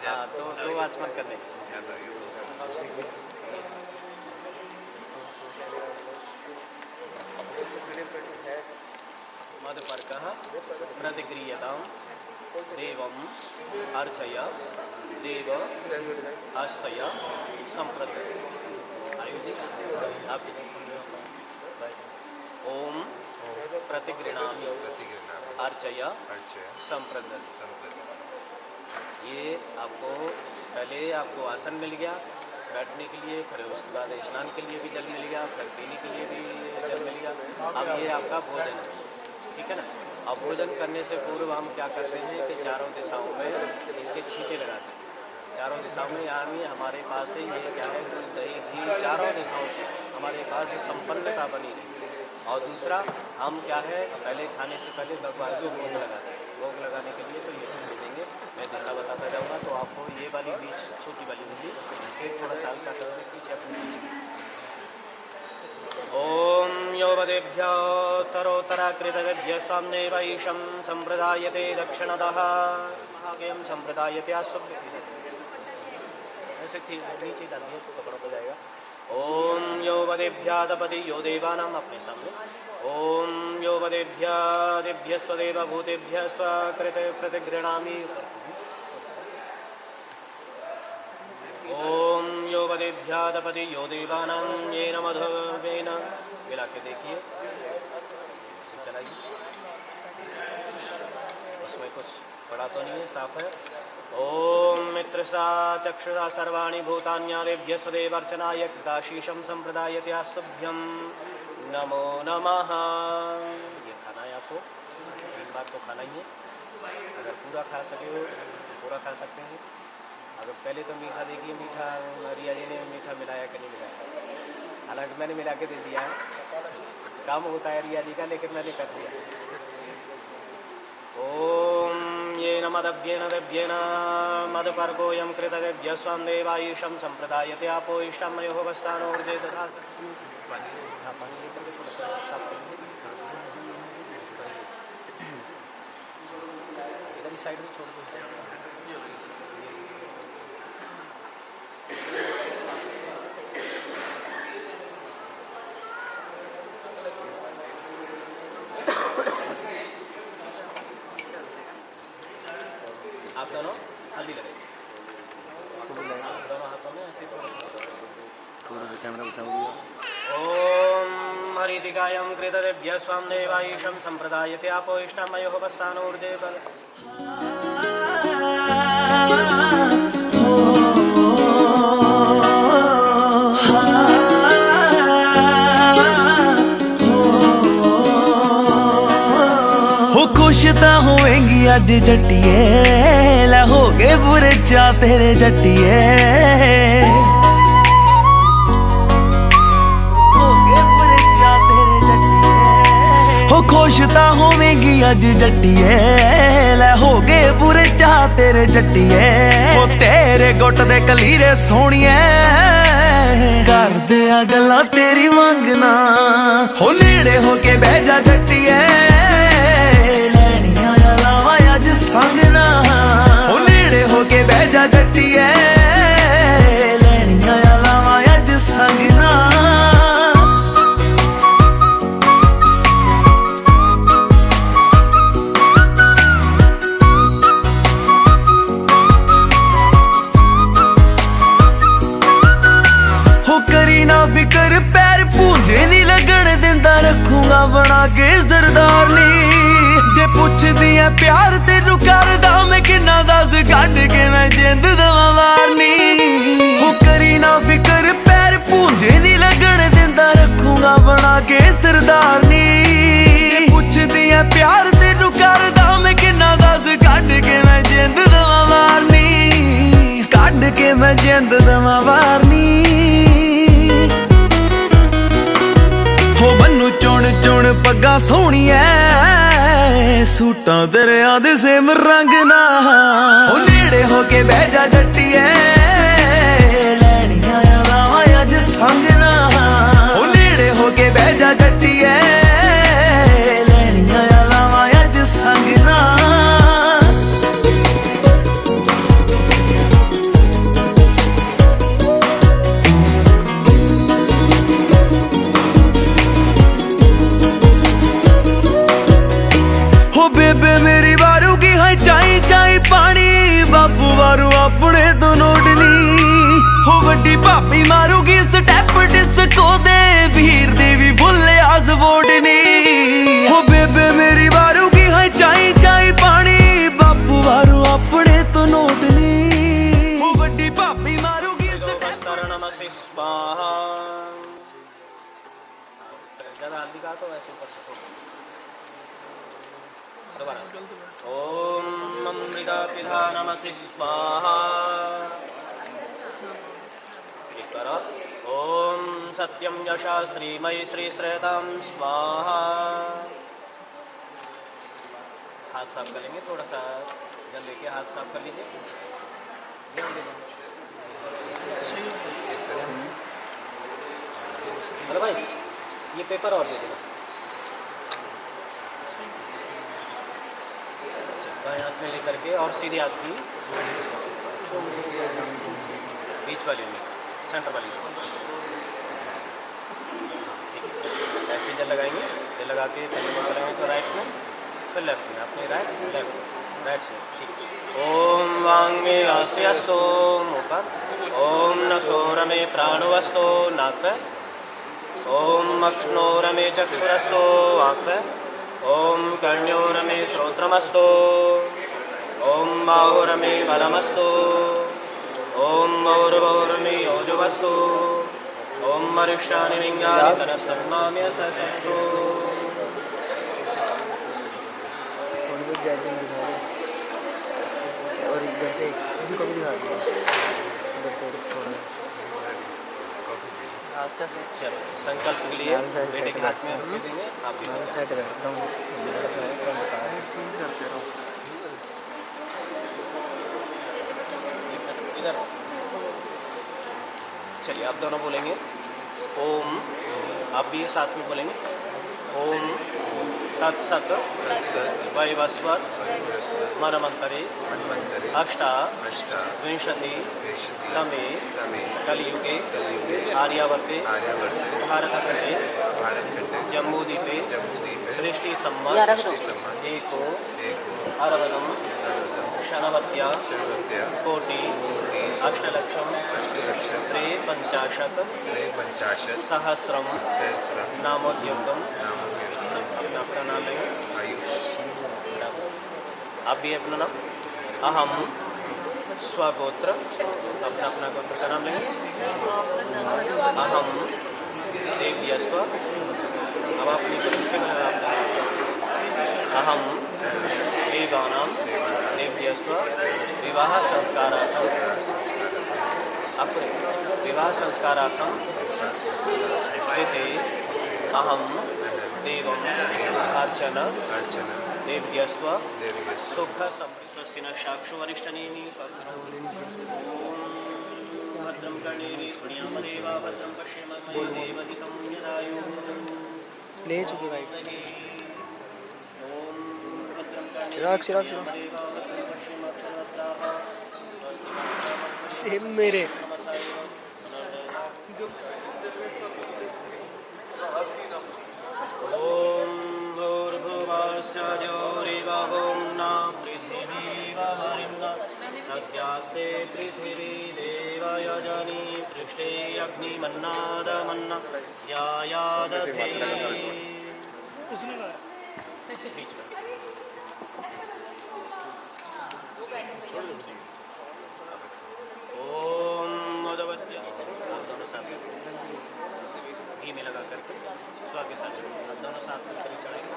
हाँ तो आचमन करने मधुपर्कः प्रतिगृह्यतां देवम् अर्चय देव आस्तय संप्रदाय। आयु जी आप ओम प्रतिगृह्णामि अर्चय संप्रदाय। ये आपको पहले आपको आसन मिल गया बैठने के लिए, फिर उसके बाद स्नान के लिए भी जल मिल गया, फिर पीने के लिए भी जल मिल गया। अब ये आपका भोजन है, ठीक है ना। अब भोजन करने से पूर्व हम क्या करते हैं कि चारों दिशाओं में इसके छींटे लगाते हैं। चारों दिशाओं में यानी हमारे पास से ये क्या है, दही घी चारों दिशाओं से हमारे पास संपन्नता बनी रही। और दूसरा हम क्या है, पहले खाने से पहले भगवान को भोग लगाते हैं। भोग लगाने के लिए तो ये चीज़ देंगे, मैं दिशा बताता जाऊँगा। तो आपको ये वाली बीच छोटी वाली मिली, इसे थोड़ा सा हल्का करोगे पीछे अपने पीछे। ओम यो वदेभ्य तरोत्तराकृतभ्य स्वां देवैशं संप्रदायते दक्षिणतः महाज्ञं संप्रदायते अस्तुभ्यं। ऐसे ठीक नीचे डाल दिए तो कपड़ों पर जाएगा। ओम यो वदेभ्य दपति यो देवानां अपने सामने। ओम यो वदेभ्य देभ्यस्त्वदेव भूतेभ्य स्वकृते प्रतिगृह्णामि। ओम यो वदेभ्य दपति यो देवानां येन मधुवेन। मिला के देखिए, चलाइए। उसमें कुछ पड़ा तो नहीं है, साफ है। ओम मित्रसा चक्षुषा सर्वाणि भूतान्यादेभ्य स्वदेवर्चनाय कृताशीषं संप्रदायते अस्तुभ्यं। नमो नमः। ये खाना है आपको, 3 बार तो खाना ही है। अगर पूरा खा सके हो तो पूरा खा सकते हैं। अगर पहले तो मीठा देखिए, मीठा रिया जी ने मीठा मिलाया कि नहीं मिलाया। हालांकि मैंने मिला के दे दिया है, काम होता है रिया जी का, लेकिन मैंने कर दिया। ओम ये नमदभ्येन दभ्येन मधुपर्कोऽयं कृतदेभ्य स्वां देवायुषं संप्रदायते आपो इष्टं मयो वस्तानो ऊर्जे तथा। इधर साइड में छोड़ दो। आप दोनों हल्दी लगाइए, दोनों हाथों में ऐसे कैमरा बचाओगे। ओम हरितिकायं कृतदेभ्य स्वां देवायुषं संप्रदायते आपो इष्टं मयो वस्तानो ऊर्जे बल। खुश ਤਾਂ ਹੋਵੇਂਗੀ ਅੱਜ ਜੱਟੀਏ, ਲੈ ਹੋ ਗਏ ਬੁਰੇ ਚਾ ਤੇਰੇ ਜੱਟੀਏ। ਹੋ ਗਏ ਬੁਰੇ ਚਾ ਤੇਰੇ ਜੱਟੀਏ। ਹੋ ਖੁਸ਼ ਤਾਂ ਹੋਵੇਂਗੀ ਅੱਜ ਜੱਟੀਏ, ਲੈ ਹੋ ਗਏ ਬੁਰੇ ਚਾ ਤੇਰੇ ਜੱਟੀਏ। ਹੋ ਤੇਰੇ ਗੁੱਟ ਦੇ ਕਲੀਰੇ ਸੋਹਣੀਏ, ਕਰਦੇ ਆ ਗੱਲਾਂ ਤੇਰੀ ਮੰਗਣਾ। ਹੋ ਨੇੜੇ ਹੋ ਕੇ ਬਹਿ ਜਾ ਜੱਟੀਏ, संगना हो नेड़े होके बह जा जट्टिए, लैनियां लावां अज संगना। बना के सरदारनी जे पुछदी है प्यार तेनू करदा मैं किन्ना दस कढ के मैं जिंद दवा वारनी हो करी ना फिकर पैर पूंजे नहीं लगन दिंदा रखूंगा बना के सरदारनी जे पुछदी है प्यार तेनू करदा मैं किन्ना दस कढ के मैं जिंद दवा वारनी कढ के मैं जिंद दवा वारनी हो बन्नू चुन चुन पग्गा सोहणिया सूटां दरिया दे सेम रंग ना हो नेड़े होके बह जा जट्टिए लैनियां रावां अज संग ना हो नेड़े होके बह जा जट्टिए लैनियां रावां अज संग ना बेबे मेरी वारू की है चाई चाई पानी बापू वारू अपने तो नोटनी हो वड्डी भापी मारूगी स्टैप डिस्को दे वीर देवी फुल्ले आस वोटनी हो बेबे मेरी वारू की है चाई चाई पानी बापू वारू अपने तो नोटनी हो वड्डी भापी मारूगी ओम अमृता पिधा नमसि स्वाहा ओम सत्यम यशा श्रीमयी श्री श्रेतां स्वाहा हाथ साफ कर लेंगे थोड़ा सा जल लेके हाथ साफ कर लीजिए हेलो भाई ये पेपर और दे देना बाएं हाथ में लेकर के और सीधे हाथ की बीच वाली में सेंटर वाली ऐसे जल लगाएंगे जल लगा के करेंगे तो राइट में फिर लेफ्ट में अपने राइट से ठीक ओम वांगे आस्यस्तो मुख ओम नसोरमे प्राणवस्तो नाक ओम अक्ष्णोरमे चक्षुरस्तो आँख ओम कर्ण्योरमे श्रोत्रमस्तु ओम बाहुरमे बलमस्तु ओम मौरवौरमे योजुवस्तु ओम मरुष्यानि लिंगानि तनसन्माम्य सस्तु और इधर से इनको भी दिखा दो इधर से थोड़ा चलो संकल्प के लिए बेटे के हाथ में दे देंगे आप भी सेट करता हूँ साइड चेंज करते रहो इधर चलिए आप दोनों बोलेंगे ओम आप भी साथ में बोलेंगे ओम तत्सत वैवस्वत मनमंतरे अष्टाविंशति तमे कलियुगे आर्यावर्ते भारतखंडे जम्बूद्वीपे सृष्टि सम्मत एको अरवदम शनवत्या कोटि अष्टलक्षम त्रेपञ्चाशत् सहस्रम नामोद्युक्तम अपना नाम लेंगे आप भी अपना नाम अहम स्वगोत्र अपना अपना गोत्र का नाम लेंगे अहम देव्यस्व अब अपनी अहम देवानां देव्यस्व विवाह संस्कारार्थम अपने विवाह संस्कारार्थम कृते अहम देवम अर्चन देव्यस्व सुख समृद्धि न साक्षु वरिष्ठनेमि भद्रं कर्णेमि पुण्यमदेवा भद्रं पश्येम देवहितं यदायु ले चुके भाई चिराग चिराग चिराग सेम मेरे ओम भूर्भुवस्स्य ज्योतिर्भवो न पृथिवीवरिण्य तस्यास्ते पृथिवी देवयजनी पृष्ठे अग्निमन्नादमन्न यायादधे उसने गाया ओम अदवत्य दोनों साथ घी में लगा करके स्वा के साथ दोनों साथ करके चढ़ेंगे।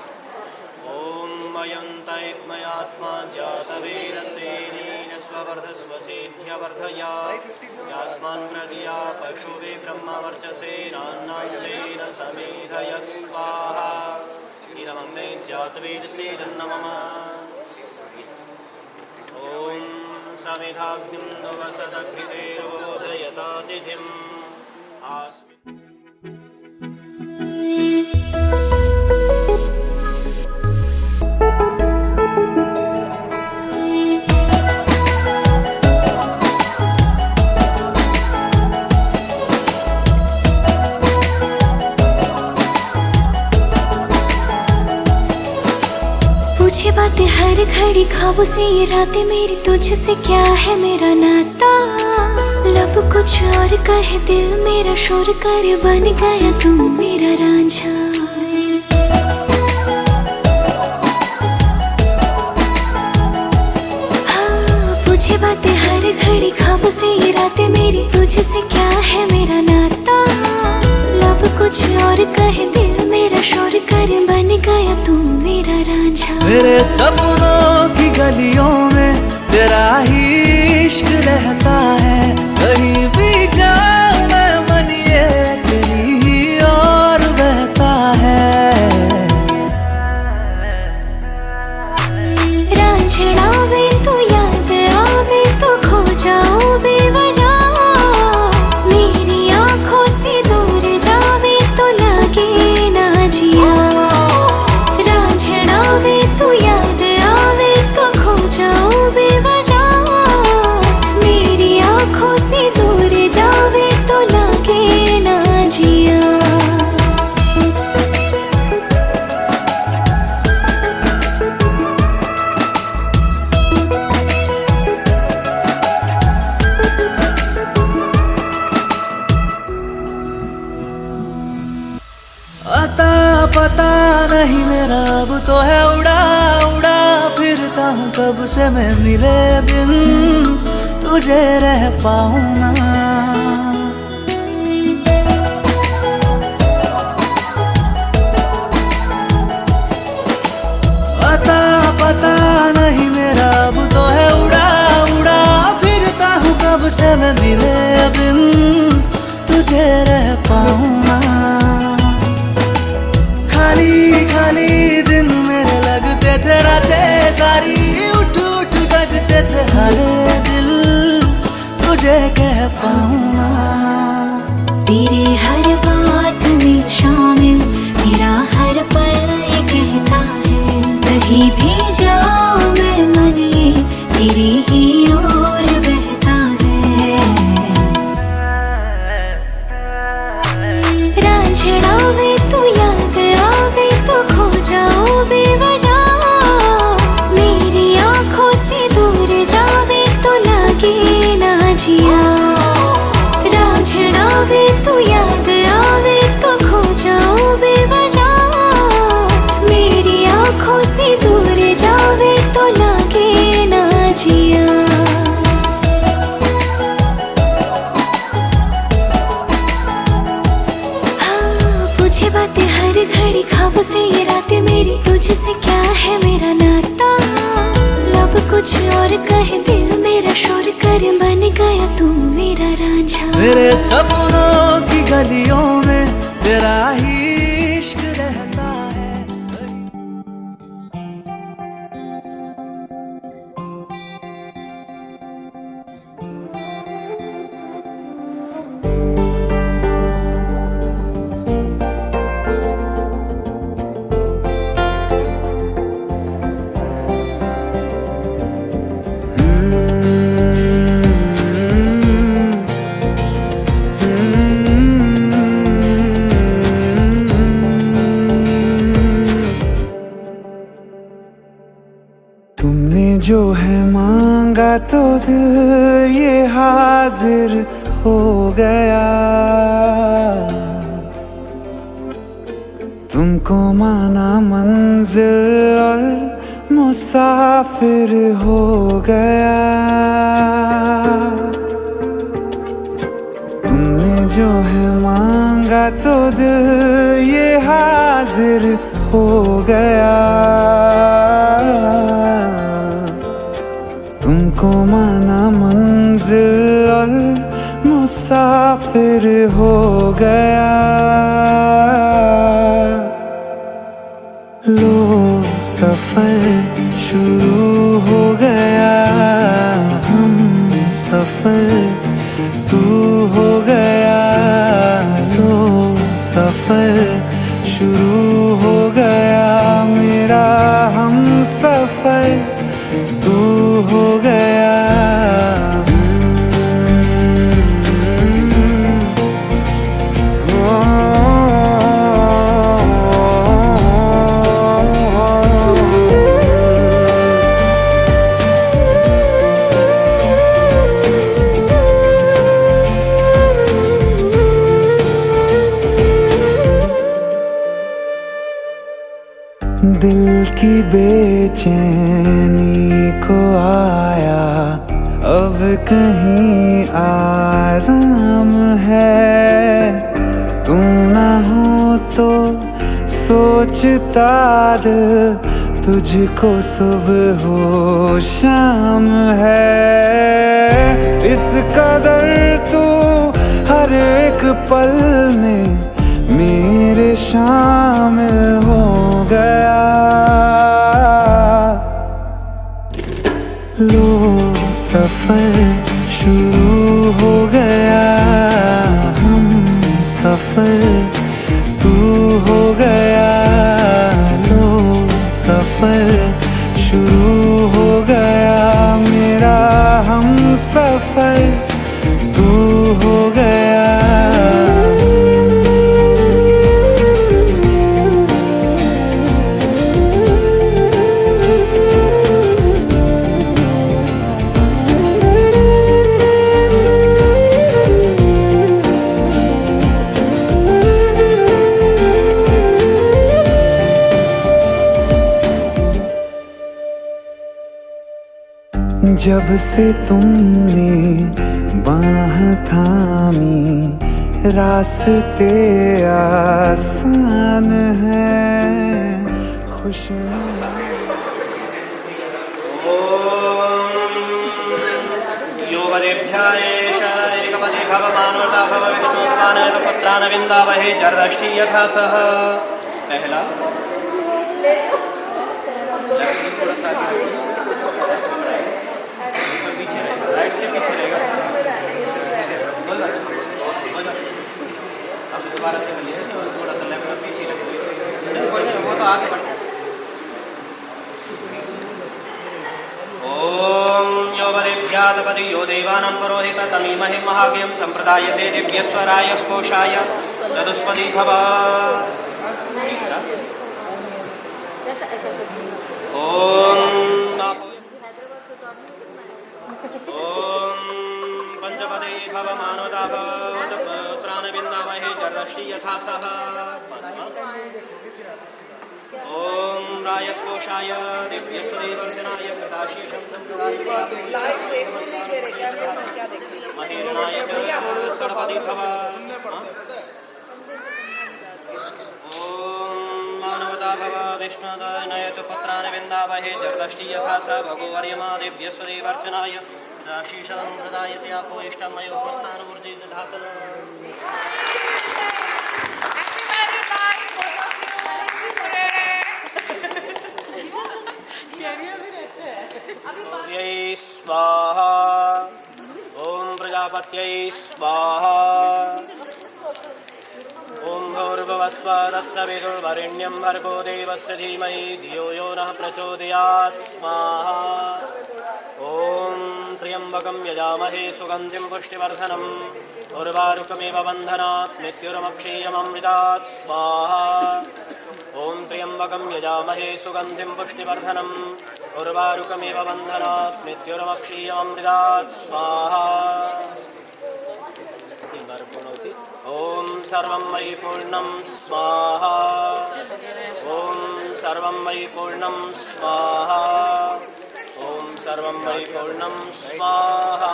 ओम मयंतैत्मयात्मा जातवेदसेनीन स्ववर्धस्वचेद्यवर्धया यास्मान् प्रदिया पशुवे ब्रह्मवर्चसेनान्नान्तेन समेधय स्वाहा इदमग्ने जातवेदसेनन्नमः। ओम समेधाग्निं नवसदघृतेरोदयतातिथिम् आस्मि। पूछे बातें हर घड़ी ख्वाबों से ये रातें मेरी तुझसे क्या है मेरा नाता। लब कुछ और कहे दिल मेरा शोर कर बन गया तू मेरा रांझा। हाँ पूछे बातें हर घड़ी ख्वाबों से ये रातें मेरी तुझसे क्या है मेरा नाता। लब कुछ और कहे दिल मेरा शोर कर बन गया तू मेरा रांझा। मेरे सपनों की गलियों में तेरा ही इश्क रहता है। कहीं भी जाऊं मैं मन ये तेरी ही और बहता है। रांझना वे तो याद आवे तो खो जाऊं बेवजह। मेरी आंखों से दूर जावे तो लगे ना जिया। रांझना वे तो याद आवे तो खो जाऊं बेवजह। मेरी आंखों से दूर जावे तो लगे ना जिया। अता पता नहीं मेरा अब तो है उड़ा उड़ा फिरता हूँ कब से मैं मिले बिन तुझे रह पाऊँ ना। अता पता नहीं मेरा अब तो है उड़ा उड़ा फिरता हूँ कब से मैं मिले बिन तुझे रह पाऊँ ना। खाली खाली दिन मेरे लगते थे रातें सारी उठ उठ जगते थे हरे दिल तुझे कह पाऊँ ना। तेरे हर बात में शामिल मेरा हर पल ये कहता है। कहीं भी जाऊं मैं मन ये तेरी ही ओर बहता है। रांझना वे तो याद आवे तो खो जाऊं बेवजह। मेरी आंखों से दूर जावे तो लगे ना जिया। रांझना वे तो याद आवे तो खो जाऊं बेवजह। मेरी आंखों से दूर जावे तो लगे ना जिया। पूछे बातें हर घड़ी ख्वाबों से ये रातें मेरी तुझसे क्या है मेरा नाता। लब कुछ और कहे दिल मेरा शोर कर बन गया तू मेरा रांझा। मेरे सपनों की गलियों में तेरा ही इश्क रहता है। जो है मांगा तो दिल ये हाजिर हो गया। तुमको माना मंजिल और मुसाफिर हो गया। तुमने जो है मांगा तो दिल ये हाजिर हो गया। तुमको माना मंजिल और मुसाफिर हो गया। लो सफर शुरू हो गया, हम सफर तू हो गया। लो सफर शुरू हो गया, मेरा हम सफर तू हो गया। दिल की बेचैनी को आया अब कहीं आराम है। तू ना हो तो सोचता दिल तुझको सुबह हो शाम है। इस कदर तू हर एक पल में मेरे शामिल हो गया। लो सफर शुरू हो गया, हम सफर तू हो गया। लो सफर शुरू हो गया, मेरा हम सफर तू हो गया। जब से तुमने बाह थामी रास्ते आसान है। खुश योगदेभ्यायेषायकपदे भवमानवता भव विष्णुत्वानपत्रानविन्दावहे जरदष्टि यथा सह। पहला थोड़ा सा राइट से पीछे रहेगा। अब दोबारा से मिलिए, थोड़ा सा लेफ्ट में पीछे रखिए, वो तो आगे बढ़े। ओम यो वरेभ्यादपति यो देवानां पुरोहित तमीमहि महाज्ञं संप्रदायते दिव्यस्वराय स्पोषाय चतुष्पदी भव। ओम पंचपदे भव मानवता भवत्रानविन्दावहे जरदष्टि यथा सह। ओम रायस्पोषाय दिव्यस्वदेवर्जनाय कृताशीषं महेरणाय षड्पदी भव। मानवता भव विष्णुदयनयतु पुत्रानविन्दावहे जरदष्टि यथा स। भगोवर्यमा दिव्यस्वदेवर्चनाय राशीषं प्रदायते आपो इष्टं मयोपस्थानमूर्ति दधातु। स्वाहा। ओम प्रजापत्यै स्वाहा। ओम भूर्भुवस्व तत्सवितुर्वरेण्यं भर्गो देवस्य धीमहि धियो यो नः प्रचोदयात् स्वाहा। ओम त्र्यंबकं यजामहे सुगन्धिं पुष्टिवर्धनम् उर्वारुकमिव बन्धनात् मृत्युर्मक्षीयममृतात् स्वाहा। ओम त्र्यंबकं यजामहे सुगन्धिं पुष्टिवर्धनम् उर्वारुकमिव बन्धनात् मृत्युर्मक्षीयममृतात् स्वाहा। ओम सर्वं मयि पूर्णं स्वाहा ओम सर्वं मयि पूर्णं स्वाहा ओम सर्वं मयि पूर्णं स्वाहा।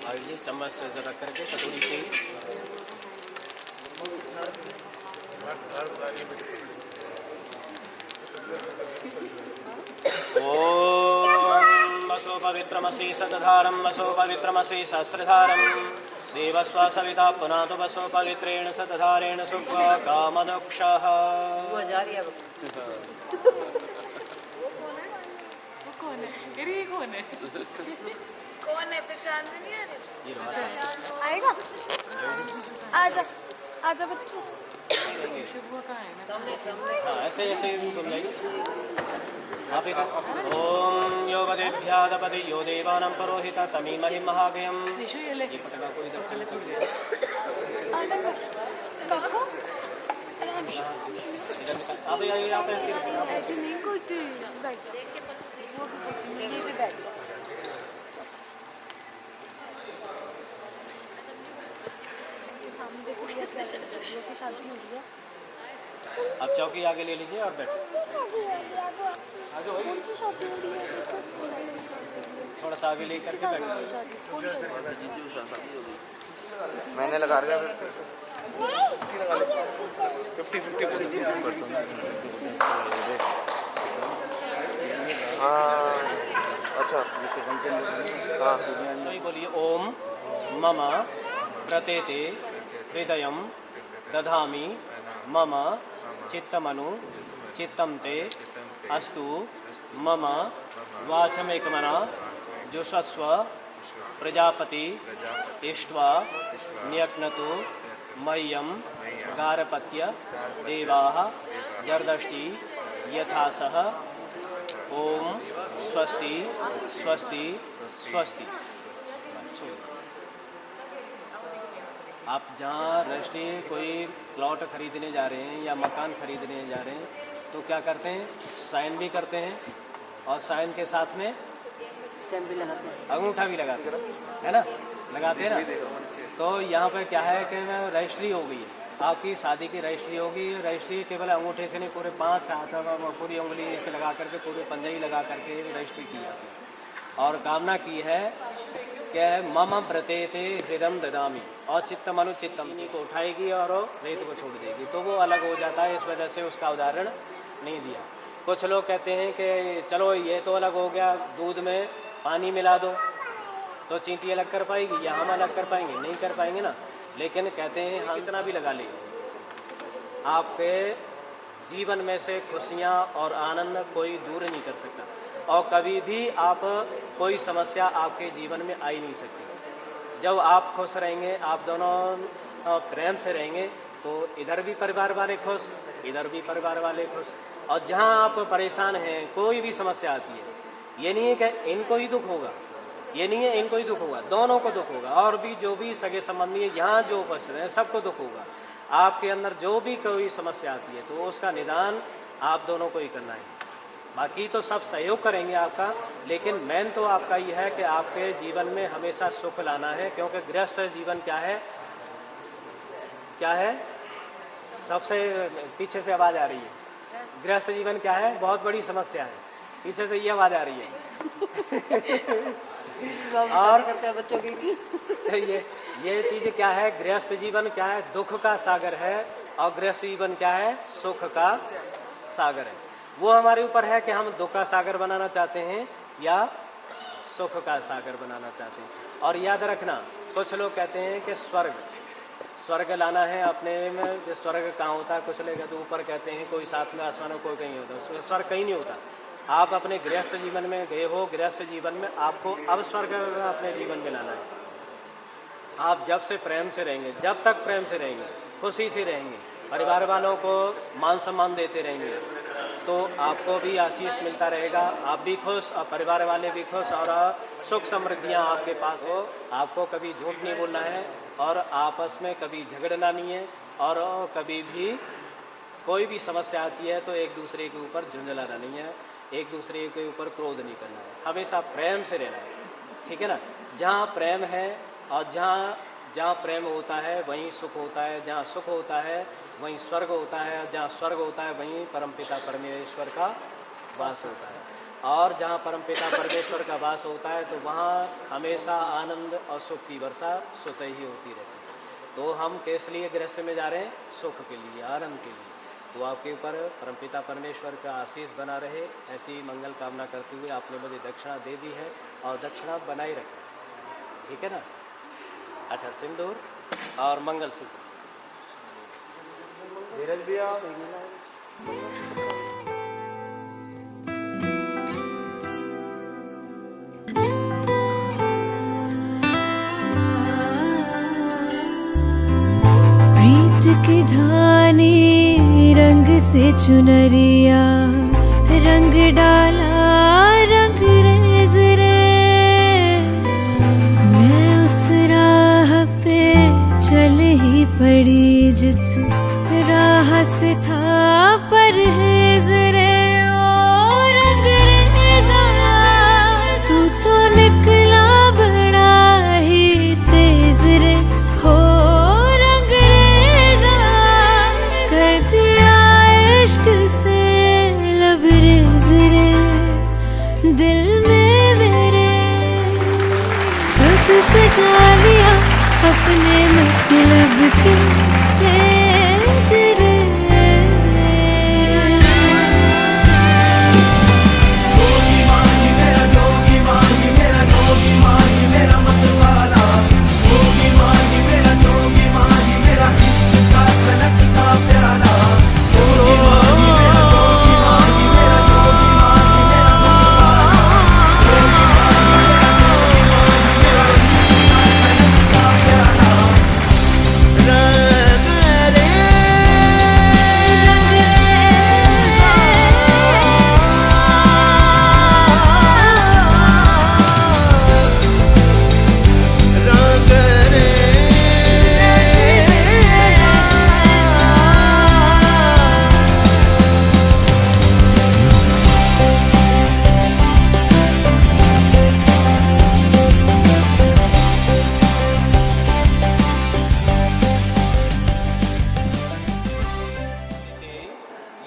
आइए चम्मच से जरा करके कटोरी से ओम वसो पवित्रमसि सतधारं वसो पवित्रमसि सहस्रधारं देवस्व सविता पुनातु वसो पवित्रेण सतधारेण सुख्वा कामदक्षः। वो जा रही है अब। कौन है? ये कौन है? कौन है? पहचान में नहीं आ रही। आएगा? आजा, आजा बच्चों। शुभ कहाँ है? हाँ ऐसे ऐसे तुम जाइए। आप इधर। ओम यो वदेभ्यादपदे यो देवानां परोहिता तमीमहि महागयम्। ये पटका को इधर चले चलिए। आप आइए आप ऐसे नहीं करते। बैठ। आप चौकी आगे ले लीजिए और बैठो। थोड़ा सा आगे लेकर के बैठो। मैंने लगा रखा 50-50 हाँ अच्छा हाँ तो ही बोलिए ओम मम प्रतेते हृदयं दधामि मम चित्तमनु चित्तं ते अस्तु मम वाचमेकमना जुषस्व प्रजापति इष्ट्वा न्यक्नतु मह्यं गारपत्य देवाः जर्दष्टि यथासः। ओम स्वस्ति स्वस्ति स्वस्ति। आप जहाँ रजिस्ट्री कोई प्लॉट खरीदने जा रहे हैं या मकान खरीदने जा रहे हैं तो क्या करते हैं, साइन भी करते हैं और साइन के साथ में स्टैम्प भी लगाते हैं, अंगूठा भी लगाते हैं, है ना, लगाते हैं ना। तो यहाँ पे क्या है कि रजिस्ट्री हो गई है, आपकी शादी की रजिस्ट्री होगी। रजिस्ट्री केवल अंगूठे से नहीं, पूरे 5 हाथ पूरी उंगली से लगा करके, पूरे पंजे लगा करके रजिस्ट्री की जाती है। और कामना की है क्या है, मम प्रतेते हृदयं ददामि, और चित्तमनु चित्तम को उठाएगी और रेत को छोड़ देगी, तो वो अलग हो जाता है। इस वजह से उसका उदाहरण नहीं दिया। कुछ लोग कहते हैं कि चलो ये तो अलग हो गया, दूध में पानी मिला दो तो चींटी अलग कर पाएगी, या हम अलग कर पाएंगे? नहीं कर पाएंगे ना। लेकिन कहते हैं हम इतना भी लगा लें, आपके जीवन में से खुशियाँ और आनंद कोई दूर नहीं कर सकता, और कभी भी आप कोई समस्या आपके जीवन में आ ही नहीं सकती। जब आप खुश रहेंगे, आप दोनों प्रेम से रहेंगे, तो इधर भी परिवार वाले खुश, इधर भी परिवार वाले खुश। और जहाँ आप परेशान हैं, कोई भी समस्या आती है, ये नहीं है कि इनको ही दुख होगा, ये नहीं है इनको ही दुख होगा, दोनों को दुख होगा। और भी जो भी सगे संबंधी है यहाँ जो उपस्थित हैं, सबको दुख होगा। आपके अंदर जो भी कोई समस्या आती है तो उसका निदान आप दोनों को ही करना है। बाकी तो सब सहयोग करेंगे आपका, लेकिन मेन तो आपका ये है कि आपके जीवन में हमेशा सुख लाना है। क्योंकि गृहस्थ जीवन क्या है, क्या है, सबसे पीछे से आवाज़ आ रही है, गृहस्थ जीवन क्या है, बहुत बड़ी समस्या है। पीछे से ये आवाज़ आ रही है और करते हैं बच्चों की ये चीज़ क्या है, गृहस्थ जीवन क्या है, दुख का सागर है, और गृहस्थ जीवन क्या है, सुख का सागर है। वो हमारे ऊपर है कि हम दुख का सागर बनाना चाहते हैं या सुख का सागर बनाना चाहते हैं। और याद रखना, कुछ लोग कहते हैं कि स्वर्ग लाना है अपने में। जो स्वर्ग कहाँ होता है, कुछ लोग तो ऊपर कहते हैं, कोई साथ में आसमान में, कोई कहीं होता है। स्वर्ग कहीं नहीं होता। आप अपने गृहस्थ जीवन में गए हो, गृहस्थ जीवन में आपको अब स्वर्ग अपने जीवन में लाना है। आप जब से प्रेम से रहेंगे, जब तक प्रेम से रहेंगे, खुशी से रहेंगे, परिवार वालों को मान सम्मान देते रहेंगे, तो आपको भी आशीष मिलता रहेगा। आप भी खुश और परिवार वाले भी खुश, और सुख समृद्धियाँ आपके पास हो। आपको कभी झूठ नहीं बोलना है, और आपस में कभी झगड़ना नहीं है, और कभी भी कोई भी समस्या आती है तो एक दूसरे के ऊपर झुंझलाना नहीं है, एक दूसरे के ऊपर क्रोध नहीं करना है, हमेशा प्रेम से रहना है। ठीक है ना। जहाँ प्रेम है और जहाँ जहाँ प्रेम होता है वहीं सुख होता है, जहाँ सुख होता है वहीं स्वर्ग होता है, जहाँ स्वर्ग होता है वहीं परमपिता परमेश्वर का वास होता है। और जहाँ परमपिता परमेश्वर का वास होता है तो वहाँ हमेशा आनंद और सुख की वर्षा स्वतः ही होती रहती है। तो हम किस लिए गृहस्थ में जा रहे हैं? सुख के लिए, आनंद के लिए। तो आपके ऊपर परमपिता परमेश्वर का आशीष बना रहे, ऐसी मंगल कामना करते हुए आपने मुझे दक्षिणा दे दी है और दक्षिणा बनाए रखें, ठीक है ना? अच्छा, सिंदूर और मंगलसूत्र। धीरज भैया प्रीत की धानी रंग से चुनरिया, रंग डाला रंग रेज रे। मैं उस राह पे चल ही पड़ी जिस राह से था परहेज रे। ओ रंग रेजा तू तो निकला बड़ा ही तेज रे। हो रंग रेजा कर दिया इश्क से लबरेज रे। दिल में मेरे कब सजा लिया अपने मतलब के सेज रे।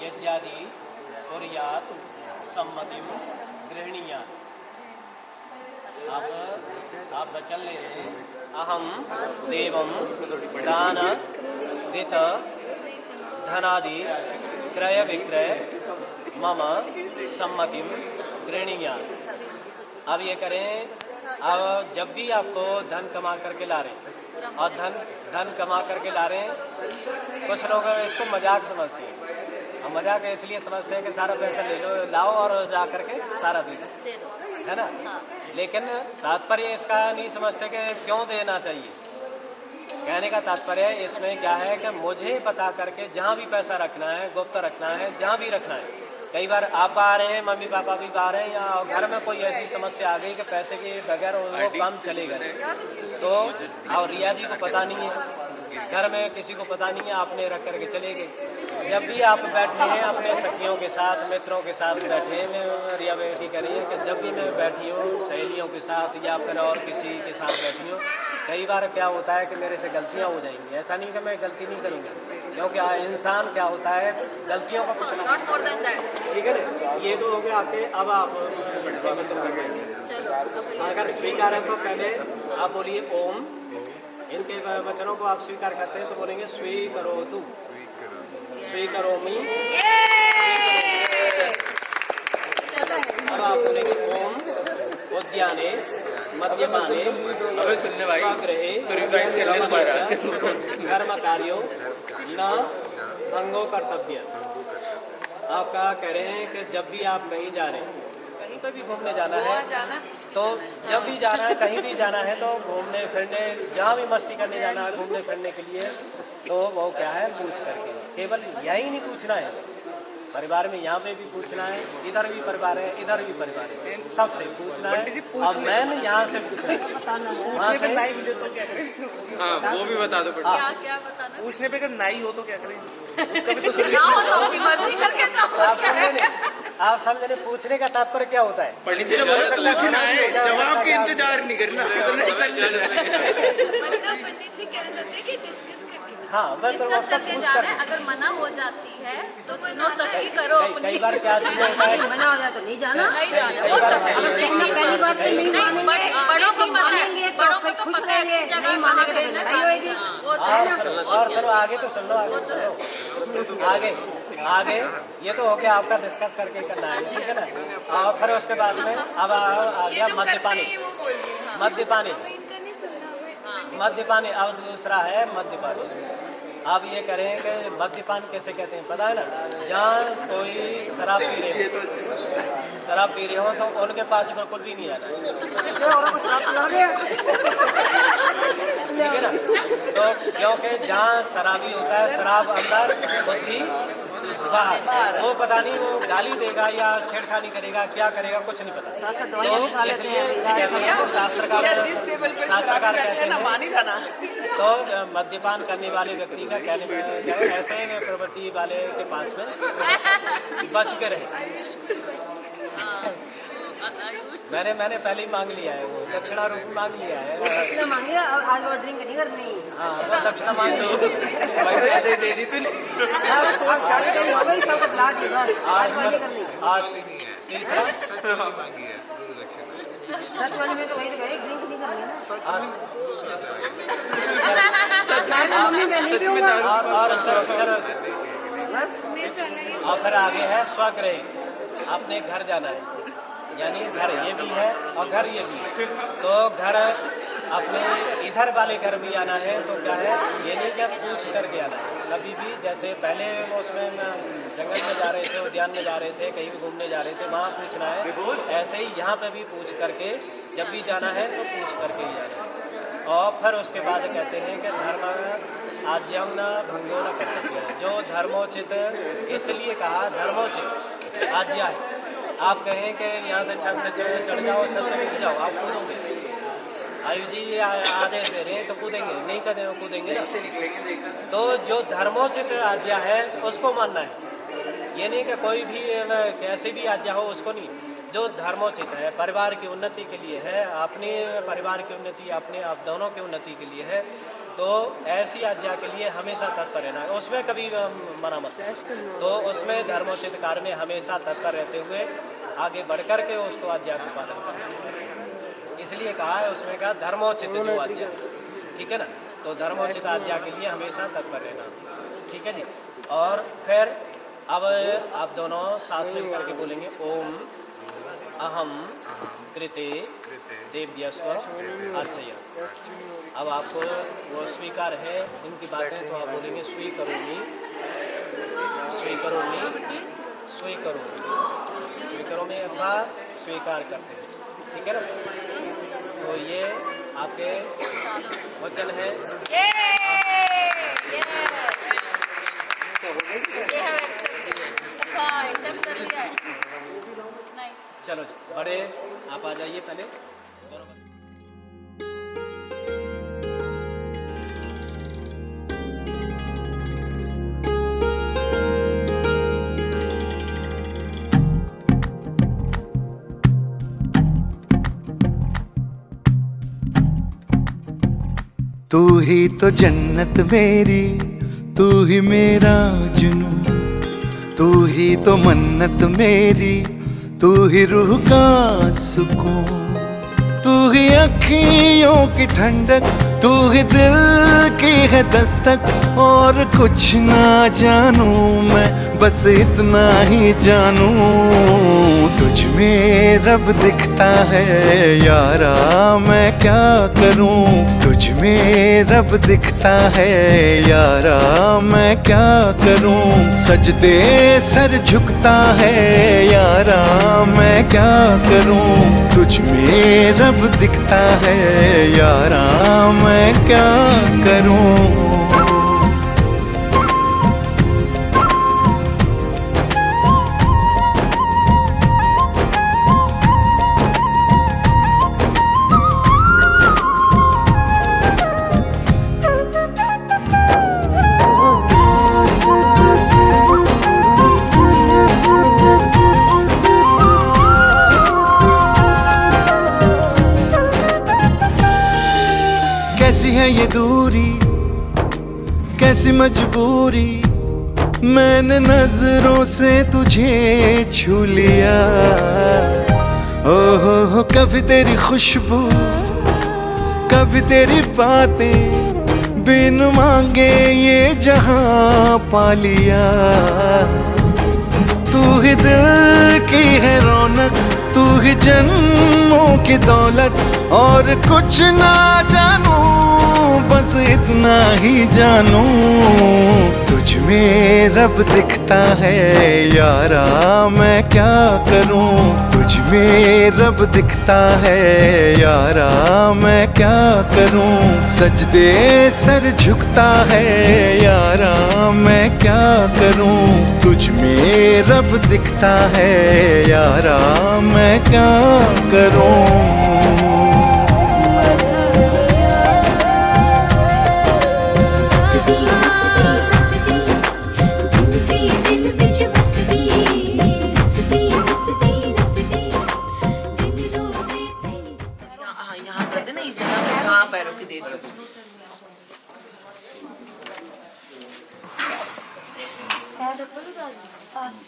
यज्ञादि कुर्यात् सम्मतिं गृह्णीयात्। आप वचन ले रहे हैं, अहम देवम दान वित धनादि क्रय विक्रय मम सम्मतिम गृह्णीयात्। अब ये करें, अब जब भी आपको धन कमा करके ला रहे हैं और धन कमा करके ला रहे हैं, कुछ लोग इसको मजाक समझते हैं। हम मजाक इसलिए समझते हैं कि सारा पैसा ले लो, लाओ और जा करके सारा दे दो, है ना? लेकिन तात्पर्य इसका नहीं समझते कि क्यों देना चाहिए। कहने का तात्पर्य इसमें क्या है कि मुझे बता करके जहाँ भी पैसा रखना है, गुप्त रखना है, जहाँ भी रखना है। कई बार आप आ रहे हैं, मम्मी पापा भी आ रहे हैं, या घर में कोई ऐसी समस्या आ गई कि पैसे के बगैर वो काम चलेगा नहीं, तो और रिया जी को पता नहीं है, घर में किसी को पता नहीं है, आपने रख करके चले गए। जब भी आप बैठे हैं अपने सखियों के साथ, मित्रों के साथ बैठे हैं, मैं रिया बेटी कह रही है कि जब भी मैं बैठी हूँ सहेलियों के साथ या फिर और किसी के साथ बैठी हूँ, कई बार क्या होता है कि मेरे से गलतियाँ हो जाएंगी। ऐसा नहीं कि मैं गलती नहीं करूँगा, क्योंकि इंसान क्या होता है गलतियों को कुछ नहीं, ठीक है ना? ये तो हो गया आपके। अब आप अगर स्वीकार है तो पहले आप बोलिए ओम। इनके वचनों को आप स्वीकार करते हैं तो बोलेंगे स्वीकरोतु, स्वीकरोमि। अब आप बोलेंगे ओम उद्याने मद्यपाने स्वगृहे कर्म कार्यो न भंगो कर्तव्य। आपका कह रहे हैं कि जब भी आप कहीं जा रहे हैं, कहीं पे भी घूमने जाना है, तो जब भी जाना है, कहीं भी जाना है, तो घूमने फिरने, जहाँ भी मस्ती करने जाना है घूमने फिरने के लिए, तो वो क्या है पूछ करके, केवल यही नहीं पूछना है, परिवार में यहाँ पे भी पूछना है, इधर भी परिवार है, इधर भी परिवार है, सबसे पूछना है। और मैंने यहाँ से पूछना है, वहाँ से नहीं मिले तो क्या करें? हाँ, वो भी बता दो। क्या बताना? पूछने पे अगर नहीं हो तो क्या करें? उसका भी तो ना हो तो अपनी मर्जी करके जाओ। आप समझे पूछने का तात्पर्य क्या होता है? पूछना है, जवाब के इंतजार नहीं करना। मतलब पंडित जी हाँ मैं तो डिस्कस उसका करके पूछ जाना कर है। अगर मना हो जाती है तो सुनो सबकी करो अपनी। कई बार क्या चीज़ होता है मना हो जाए तो नहीं जाना, नहीं जाना कई वो बार सब है। पहली बार से नहीं मानेंगे, बड़ों को पता है, मानेंगे तो बड़ों को फिर तो खुश पता है रहेंगे, अच्छी जगह नहीं मानेंगे तो देना लड़ाई होएगी। वो तो है ना। और सुनो आगे तो सुन लो, आगे तो सुनो। आगे आगे ये तो हो गया आपका डिस्कस करके करना है, ठीक है ना। और फिर उसके बाद में अब आ ये गया जो मद्यपानी। करते हैं वो बोल रही है। मद्यपानी इनका नहीं सुनना। मद्यपानी अब दूसरा है मद्यपानी। आप ये करें कि मद्यपान कैसे कहते हैं पता है ना, जहाँ कोई शराब पी रहे हो, शराब पी रहे हो तो उनके पास बिल्कुल भी नहीं आना है, ठीक है ना। तो क्योंकि जहाँ शराबी होता है, शराब अंदर बुद्धि बाहर, वो पता नहीं वो गाली देगा या छेड़खानी करेगा, क्या करेगा कुछ नहीं पता। तो इसलिए कहते हैं शास्त्रकार कहते हैं तो मद्यपान करने वाले व्यक्ति का कहने में ऐसे प्रवृत्ति वाले के पास में बच के रहे। मैंने पहले ही मांग लिया है, वो दक्षिणा रूप मांग लिया है। मांगे आज और ड्रिंक नहीं करनी। हाँ वो दक्षिणा मांग ली दे दी तूने। सबको बुला दी बस, आज वाली करनी। आज तीसरा सच वाली में तो वही तो ड्रिंक नहीं करनी है ना। मम्मी मैं नहीं पीऊंगा। और फिर आगे है स्वगृह, अपने घर जाना है, यानी घर ये भी है और घर ये भी। तो घर अपने इधर वाले घर भी आना है तो क्या है, ये नहीं क्या पूछ करके आना है कभी भी। जैसे पहले उसमें जंगल में जा रहे थे, उद्यान में जा रहे थे, कहीं भी घूमने जा रहे थे, वहाँ पूछना है। ऐसे ही यहाँ पे भी पूछ करके जब भी जाना है तो पूछ करके ही जाना है। और फिर उसके बाद कहते हैं कि धर्म आज्ञाम न भंगो न कर्तव्य, जो धर्मोचित इसलिए कहा धर्मोचित आज्ञा है। आप कहें कि यहाँ से छत से चढ़ जाओ, छत से कूद जाओ, आप कूदोगे। आयु जी आदेश दे रहे हैं तो कूदेंगे, नहीं कूदेंगे ना। तो जो धर्मोचित आज्ञा है उसको मानना है, ये नहीं कि कोई भी कैसे भी आज्ञा हो उसको नहीं। जो धर्मोचित है, परिवार की उन्नति के लिए है, अपने परिवार की उन्नति, अपने आप दोनों की उन्नति के लिए है, तो ऐसी आज्ञा के लिए हमेशा तत्पर रहना है, उसमें कभी मना मत। तो उसमें धर्मोचित कार्य में हमेशा तत्पर रहते हुए आगे बढ़ कर के उसको आज्ञा का पालन करना, इसलिए कहा है उसमें कहा धर्मोचित जो आज्ञा, ठीक है ना। तो धर्मोचित आज्ञा के लिए हमेशा तत्पर रहना, ठीक है जी। और फिर अब आप दोनों साथ मिल करके बोलेंगे ओम अहम कृते देव्यस्व अर्चय। अब आपको वो स्वीकार है इनकी बातें, तो आप बोलेंगे स्वीकरोमि स्वीकरोमि स्वीकरोमि। स्वीकरो में अपना स्वीकार करते हैं, ठीक है ना। तो ये आपके वचन है। चलो जी बड़े आप आ जाइए पहले। तू ही तो जन्नत मेरी, तू ही मेरा जुनून, तू ही तो मन्नत मेरी, तू ही रूह का सुकून, तू ही अखियों की ठंडक, तू ही दिल की है दस्तक। और कुछ ना जानूं मैं, बस इतना ही जानूं, तुझ में रब दिखता है यारा, मैं क्या करूं। तुझ में रब दिखता है यारा, मैं क्या करूं। सजदे सर झुकता है यारा, मैं क्या करूं। तुझ में रब दिखता है यारा, मैं क्या करूं। कैसी है ये दूरी, कैसी मजबूरी, मैंने नजरों से तुझे छू लिया। हो कभी तेरी खुशबू, कभी तेरी बातें, बिन मांगे ये जहां पा लिया। तू ही दिल की है रौनक, तू ही जन्मों की दौलत, और कुछ ना जानू बस इतना ही जानू, तुझ में रब दिखता है यारा मैं क्या करूं। तुझ में रब दिखता है यारा मैं क्या करूं। सजदे सर झुकता है यारा मैं क्या करूं। तुझ में रब दिखता है यारा मैं क्या करूं।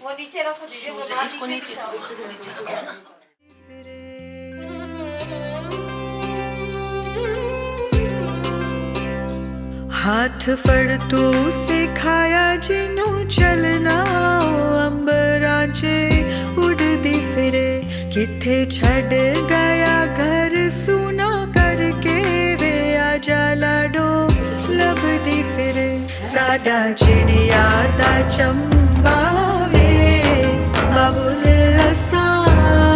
वो नीचे रखो दीदी, वो इसको नीचे हाथ फड़ तू सिखाया जिनू चलना, अंबरां च उड़दी फिरे, किथे छड़ गया घर सुना करके वे आजा लाडो लभदी फिरे। साडा चिड़िया दा चंबा वे, बाबुल असा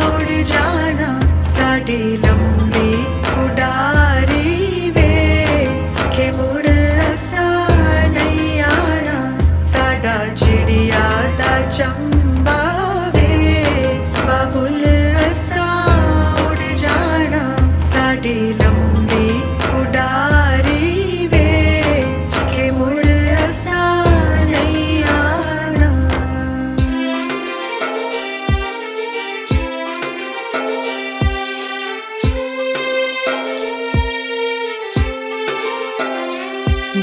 उड़ जाना, साडी लंबी उडारी वे, के मुड़ असा नहीं आना। साडा चिड़िया दा चंबा वे, बाबुल असा उड़ जाना, साडी लंबी उडारी वे, के मुड़ असा नहीं आना।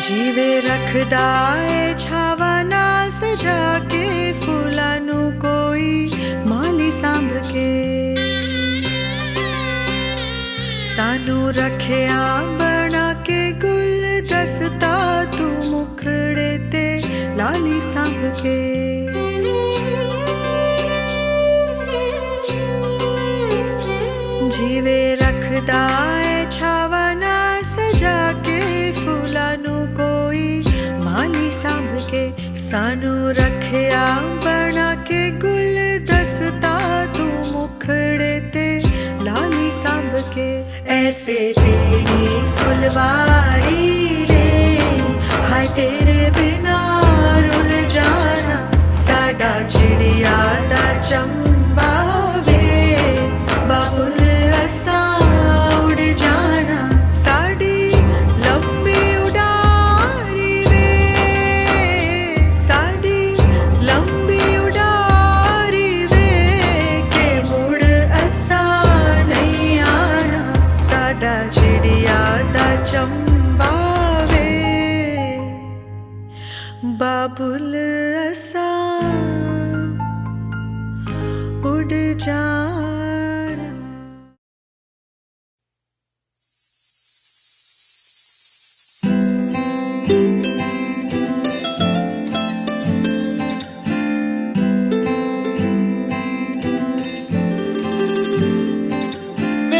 जीवे रखदा ए छावा ना सजा के, फूलां नू कोई माली सांभ के, सानू रखिया बना के गुलदस्ता, तू मुखड़े ते लाली सांभ के। जीवे रखदा ए छावा ना सजा के, फूलां नू कोई माली सांभ के, सानू रखिया बना के गुलदस्ता, तू मुखड़े ते लाली सांभ के। ऐसे तेरी फुलवारी रे, हाय तेरे बिना रुल जाना, साडा चिड़िया दा चंबा वे, बाबुल असा उड़ जाना, साडी लंबी उडारी वे, साडी लंबी उडारी वे, के मुड़ असा नहीं आना, साडा चिड़िया दा चंबा वे, बाबुल असा उड़ जाना।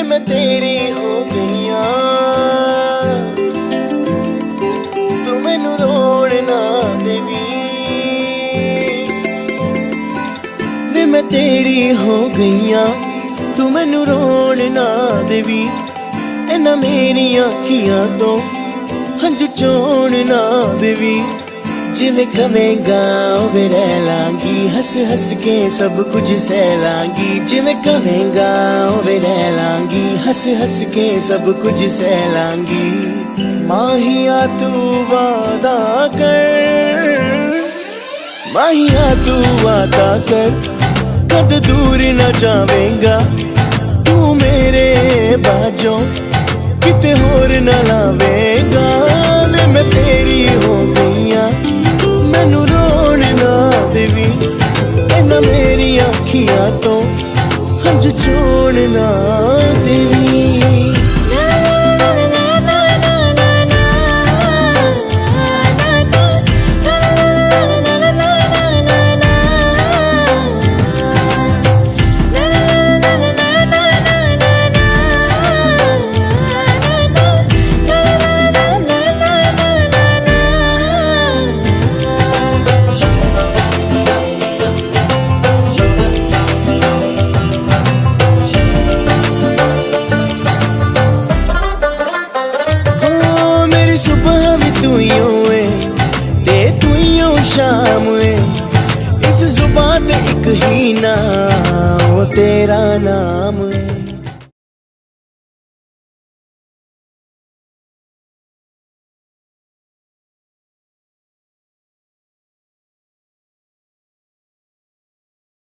मैं तेरी हो गईया, तू मैनू रोड़ ना देवी। वे मैं तेरी हो गईया, तू मैनू रोड़ ना देवी। इन्हां मेरियां अखियां तो हंझू चोड़ ना देवी। जिवें कवेंगा उवें रह लांगी, हंस हंस के सब कुछ सह लांगी। जिवें कवेंगा उवें रह लांगी, हंस हंस के सब कुछ सह लांगी। माहिया तू वादा कर, माहिया तू वादा कर, कद दूर न जावेंगा तू मेरे बाजों, किते होर न लावेंगा। मैं तेरी हो गईया, अखियां तो हंझ छोड़ना देवी सुबह भी तू है ते तू शाम है इस जुबान ते एक ही नाम तेरा नाम है।